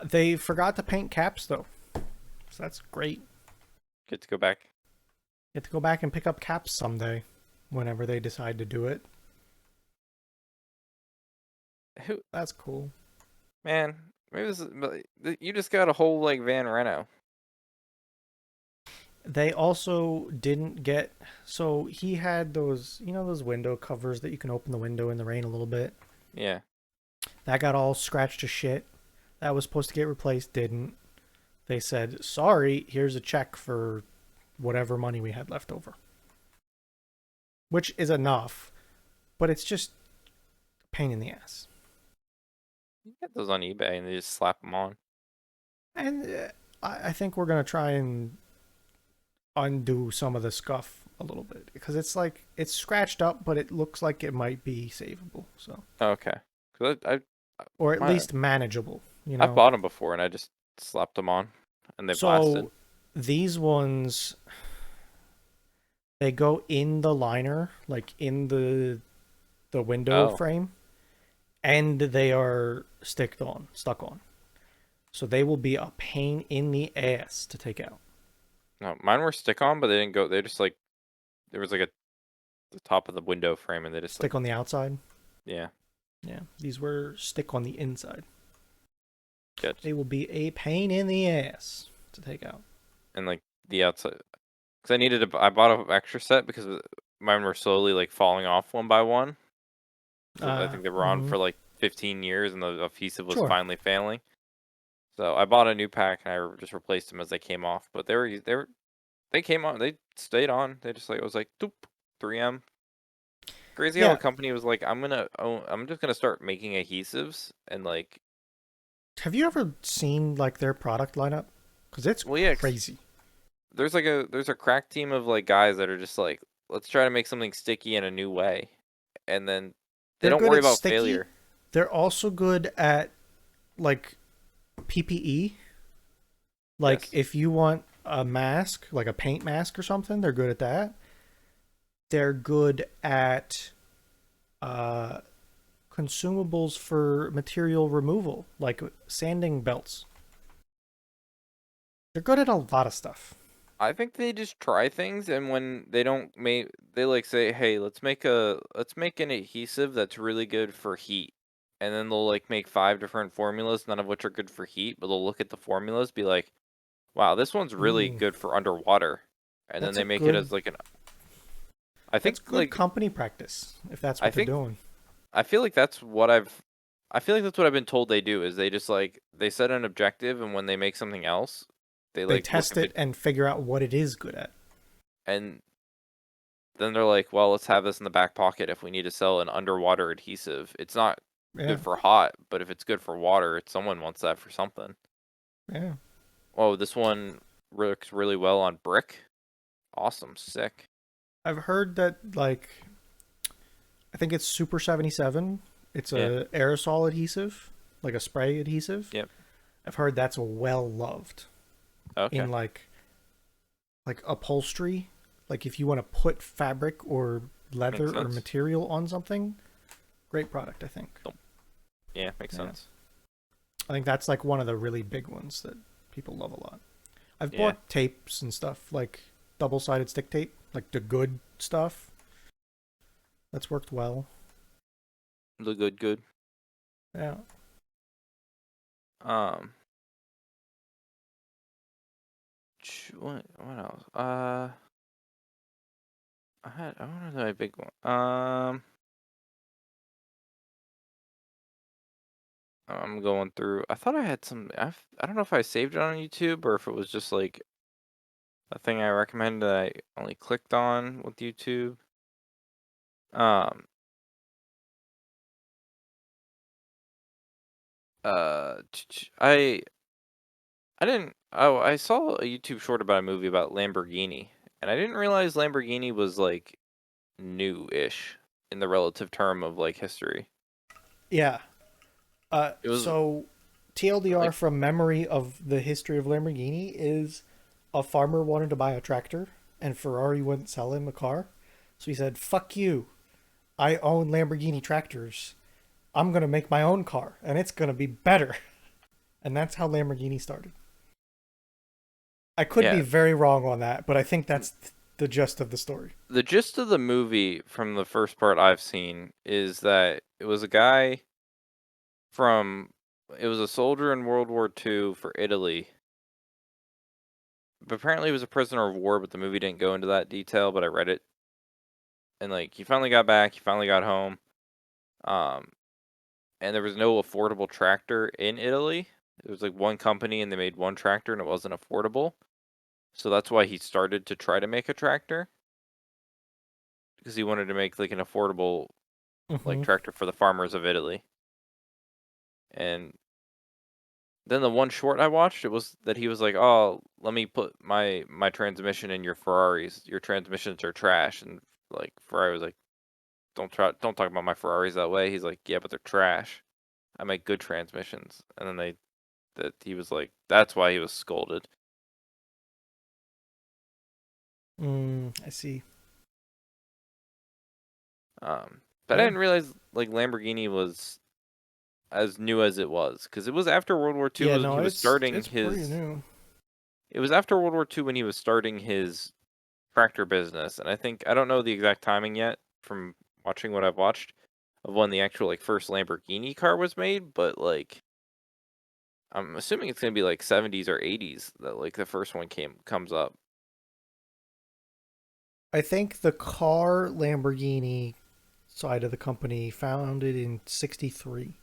They forgot to paint caps though, so that's great. Get to go back. Get to go back and pick up caps someday, whenever they decide to do it. Who That's cool. man, maybe you just got a whole like van reno. They also didn't get. So he had those, those window covers that you can open the window in the rain a little bit. Yeah. That got all scratched to shit. That was supposed to get replaced, didn't. They said, sorry, here's a check for whatever money we had left over. Which is enough, but it's just a pain in the ass. You get those on eBay and they just slap them on. And I think we're going to try and undo some of the scuff a little bit because it's like it's scratched up, but it looks like it might be savable. So Okay. 'Cause or at my, least manageable. I've bought them before and I just slapped them on and they've lasted. So these ones, they go in the liner, like in the window Oh. frame, and they are stuck on. So they will be a pain in the ass to take out. No, mine were stick on, but they didn't go. They just like there was like the top of the window frame, and they just like Stick on the outside. yeah, Yeah, these were stick on the inside. good. They will be a pain in the ass to take out. And like the outside, because I bought an extra set because mine were slowly like falling off one by one. So I think they were on Mm-hmm. for like 15 years, and the adhesive was Sure. finally failing. So I bought a new pack, and I just replaced them as they came off. But they came on, they stayed on. They just like it was like doop, 3M. Crazy how a Yeah. company was like, I'm just gonna start making adhesives and like, Have you ever seen like their product lineup? Because it's well, yeah, crazy. there's a crack team of like guys that are just like, let's try to make something sticky in a new way, and then they They're don't good worry at about sticky. failure. They're also good at like PPE. Like Yes, if you want a mask, like a paint mask or something, they're good at that. They're good at uh, consumables for material removal, like sanding belts. They're good at a lot of stuff. I think they just try things, and when they don't make, they like say, hey, let's make an adhesive that's really good for heat, and then they'll like make 5 different formulas, none of which are good for heat, but they'll look at the formulas, be like, wow, this one's really Mm, good for underwater, and then that's a they make it good. as like an. I That's think good like company practice if that's I what they're think doing. I feel like that's what I've. I feel like that's what I've been told they do is they just like they set an objective, and when they make something else, they They like look test at it it, and figure out what it is good at. and then they're like, well, let's have this in the back pocket if we need to sell an underwater adhesive. It's not Yeah, good for hot, but if it's good for water, someone wants that for something. yeah. Oh, this one works really well on brick. Awesome, sick. I've heard that like I think it's Super 77. It's Yeah. a aerosol adhesive, like a spray adhesive. Yep. I've heard that's well loved Okay. in like upholstery. Like if you want to put fabric or Makes leather or sense. material on something, great product, I think. Nope. Yeah, makes Yeah. sense. I think that's like one of the really big ones that people love a lot. I've Yeah. bought tapes and stuff like double-sided stick tape, like the good stuff. That's worked well. The good. Yeah. Um, what else? I want to know a big one. I'm going through. I thought I had some. I don't know if I saved it on YouTube or if it was just like a thing I recommended that I only clicked on with YouTube. Um. I didn't. Oh, I saw a YouTube short about a movie about Lamborghini, and I didn't realize Lamborghini was like new-ish in the relative term of like history. Yeah. It was So TLDR like, from memory of the history of Lamborghini is a farmer wanted to buy a tractor and Ferrari wouldn't sell him a car. So he said, "Fuck you. I own Lamborghini tractors. I'm going to make my own car and it's going to be better." And that's how Lamborghini started. I could be yeah. very wrong on that, but I think that's the gist of the story. The gist of the movie from the first part I've seen is that it was a guy from it was a soldier in World War II for Italy. But apparently he was a prisoner of war, but the movie didn't go into that detail, but I read it. And like he finally got back, he finally got home. Um and there was no affordable tractor in Italy. It was like one company and they made one tractor and it wasn't affordable. So that's why he started to try to make a tractor because he wanted to make like an affordable like Hmm. tractor for the farmers of Italy. And then the one short I watched, it was that he was like, "Oh, let me put my transmission in your Ferraris. Your transmissions are trash." And like Ferrari was like, don't talk about my Ferraris that way." He's like, "Yeah, but they're trash. I make good transmissions." And then that he was like, that's why he was scolded. I see. But I Yeah. didn't realize like Lamborghini was as new as it was because it was after World War II. Yeah, Was no, he was it's starting it's pretty his? new. It was after World War II when he was starting his tractor business, and I don't know the exact timing yet from watching what I've watched of when the actual like first Lamborghini car was made, but like I'm assuming it's gonna be like 70s or 80s that like the first one comes up. I think the car Lamborghini side of the company founded in 63.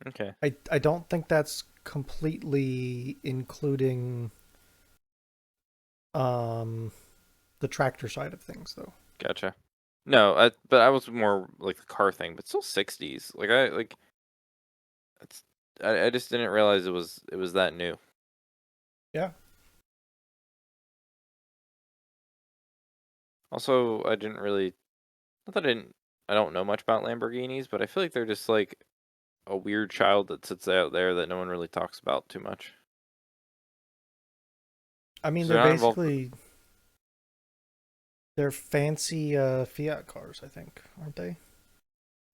Okay, I don't think that's completely including um the tractor side of things though. gotcha. No, but I was more like the car thing, but still 60s. Like I like it's I just didn't realize it was that new. Yeah. Also, I didn't really not that I don't know much about Lamborghinis, but I feel like they're just like a weird child that sits out there that no one really talks about too much. I mean Because they're they're not involved. basically they're fancy Fiat cars, I think, aren't they?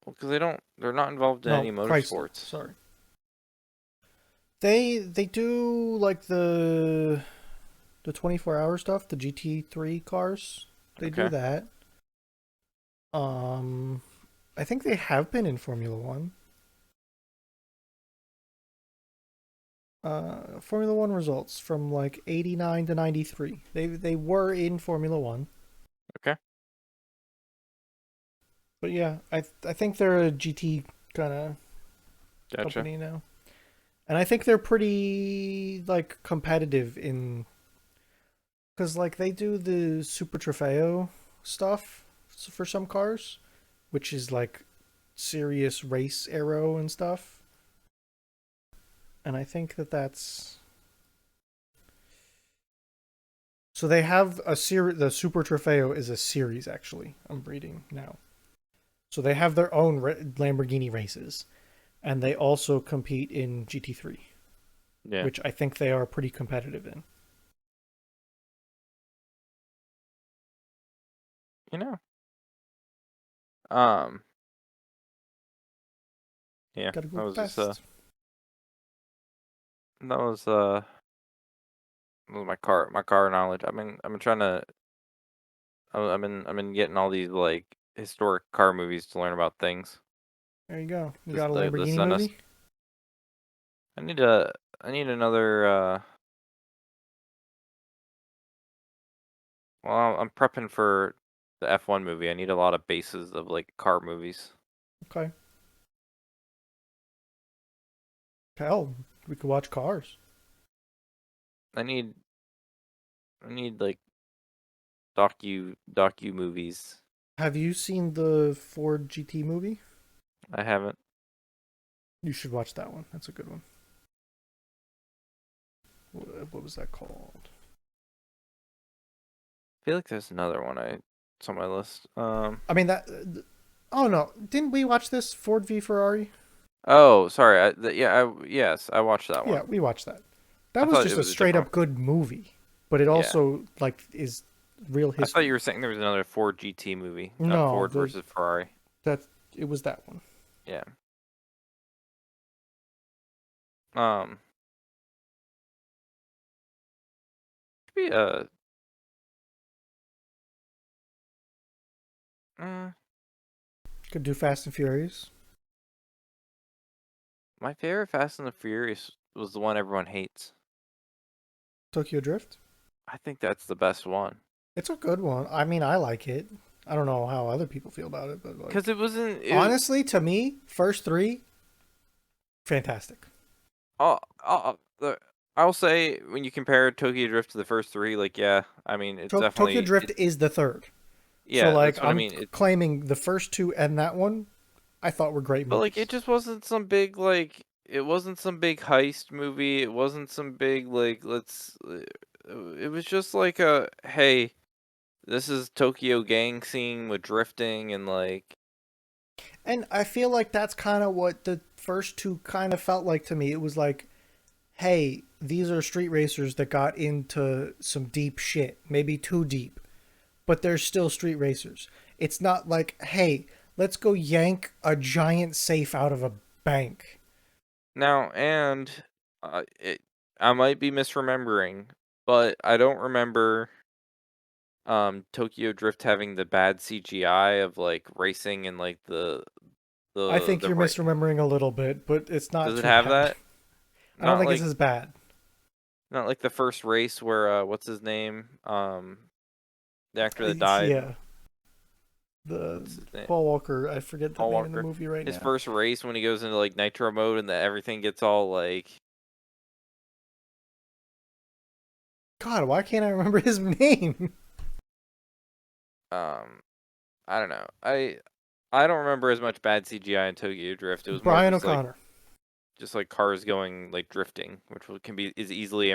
Because they don't. They're not involved in No, any Chrysler. motorsports. Sorry. They do like the 24-hour stuff, the GT3 cars. They do Okay. that. Um I think they have been in Formula 1. Formula 1 results from like 89 to 93. They were in Formula 1. Okay. But yeah, I think they're a GT kind of Gotcha. company now. And I think they're pretty like competitive in cuz like they do the Super Trofeo stuff for some cars, which is like serious race aero and stuff. And I think that that's so they have a series. The Super Trofeo is a series actually. I'm reading now. So they have their own Lamborghini races, and they also compete in GT3, Yeah. which I think they are pretty competitive in. You know. Um. Yeah. Gotta That go was just fast. that was that was my car knowledge. I've been trying to. I've been getting all these like historic car movies to learn about things. There you go. You Just got a the Lamborghini send us. movie? I need a. I need another. Well, I'm prepping for the F1 movie. I need a lot of bases of like car movies. Okay. Hell, we could watch Cars. I need. I need like docu movies. Have you seen the Ford GT movie? I haven't. You should watch that one. That's a good one. What was that called? I feel like there's another one it's on my list. I mean that. Oh no! Didn't we watch this Ford v Ferrari? Oh, sorry. Yes, I watched that Yeah, one. we watched that. I That was thought it just a was a straight different up one. good movie, but it Yeah. also like is real I thought you history. were saying there was another Ford GT movie, not No, Ford the versus Ferrari. that it was that one. Yeah. Um, be uh, Could do Fast and Furious. my favorite Fast and the Furious was the one everyone hates. Tokyo Drift. I think that's the best one. It's a good one. I mean, I like it. I don't know how other people feel about it, but Cause like it wasn't it. honestly, to me, first three, fantastic. The I'll say when you compare Tokyo Drift to the first three, like yeah, I mean it's Tokyo definitely Drift it. is the third. So Yeah, like that's what I I'm mean. claiming the first two and that one I thought were great But like it movies. just wasn't some big like it wasn't some big heist movie. It wasn't some big like let's. It was just like a hey, this is Tokyo gang scene with drifting and like And I feel like that's kind of what the first two kind of felt like to me. It was like, hey, these are street racers that got into some deep shit, maybe too deep, but they're still street racers. It's not like, hey, let's go yank a giant safe out of a bank. now and it. I might be misremembering, But I don't remember Tokyo Drift having the bad CGI of like racing and like I think the you're ra- misremembering a little bit, but it's not Does it too have bad. that? I don't Not think it's like as bad. not like the first race where what's his name? The actor that died. Yeah, the What's his name? Paul Walker. I forget the Paul name in the Walker. movie right His now. first race when he goes into like nitro mode and that everything gets all like God, why can't I remember his name? um I don't know. I don't remember as much bad CGI in Tokyo Drift. It was more Brian O'Connor. just like cars can be is easily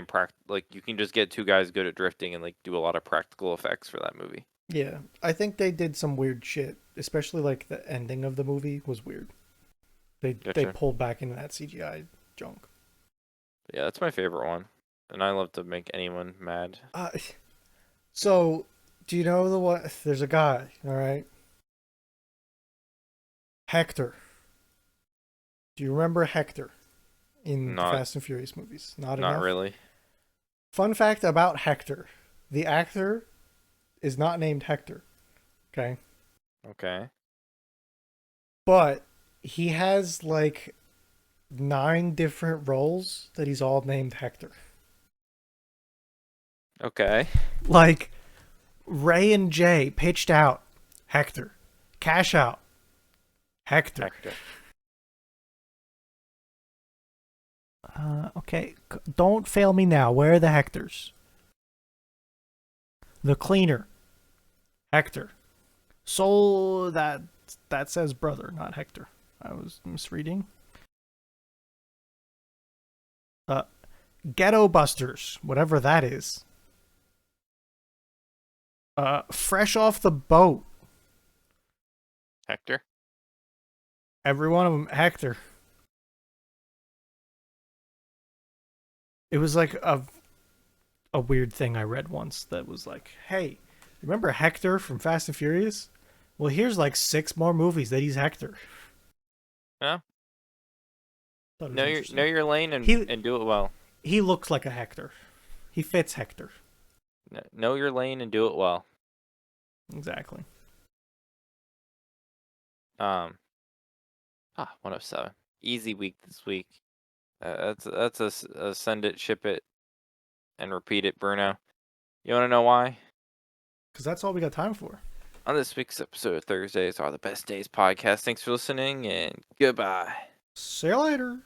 like you can just get two guys good at drifting and like do a lot of practical effects for that movie. Yeah, I think they did some weird shit, especially like the ending of the movie was weird. They Gotcha. pulled back into that CGI junk. Yeah, that's my favorite one, and I love to make anyone mad. Uh, so, do you know the one? There's a guy, all right, Hector. Do you remember Hector in the Not Fast and Furious movies? Not not enough. really. Fun fact about Hector: the actor is not named Hector. Okay, Okay. but he has like 9 different roles that he's all named Hector. Okay. Like Ray and Jay pitched out Hector. Cash out Hector. Hector. Okay, don't fail me now. Where are the Hectors? The cleaner, Hector. Soul that says brother, not Hector. I was misreading. Uh, Ghetto Busters, whatever that is. Fresh off the boat. Hector. Every one of them, Hector. It was like a weird thing I read once that was like, hey, remember Hector from Fast and Furious? Well, here's like 6 more movies that he's Hector. Yeah. Thought it was Know interesting. your lane He and do it well. he looks like a Hector. He fits Hector. Know your lane and do it well. Exactly. 107. Easy week this week. That's a send it, ship it, and repeat it, Bruno. You want to know why? Because that's all we got time for. On this week's episode of Thursdays Are the Best Days podcast. Thanks for listening and goodbye. See you later.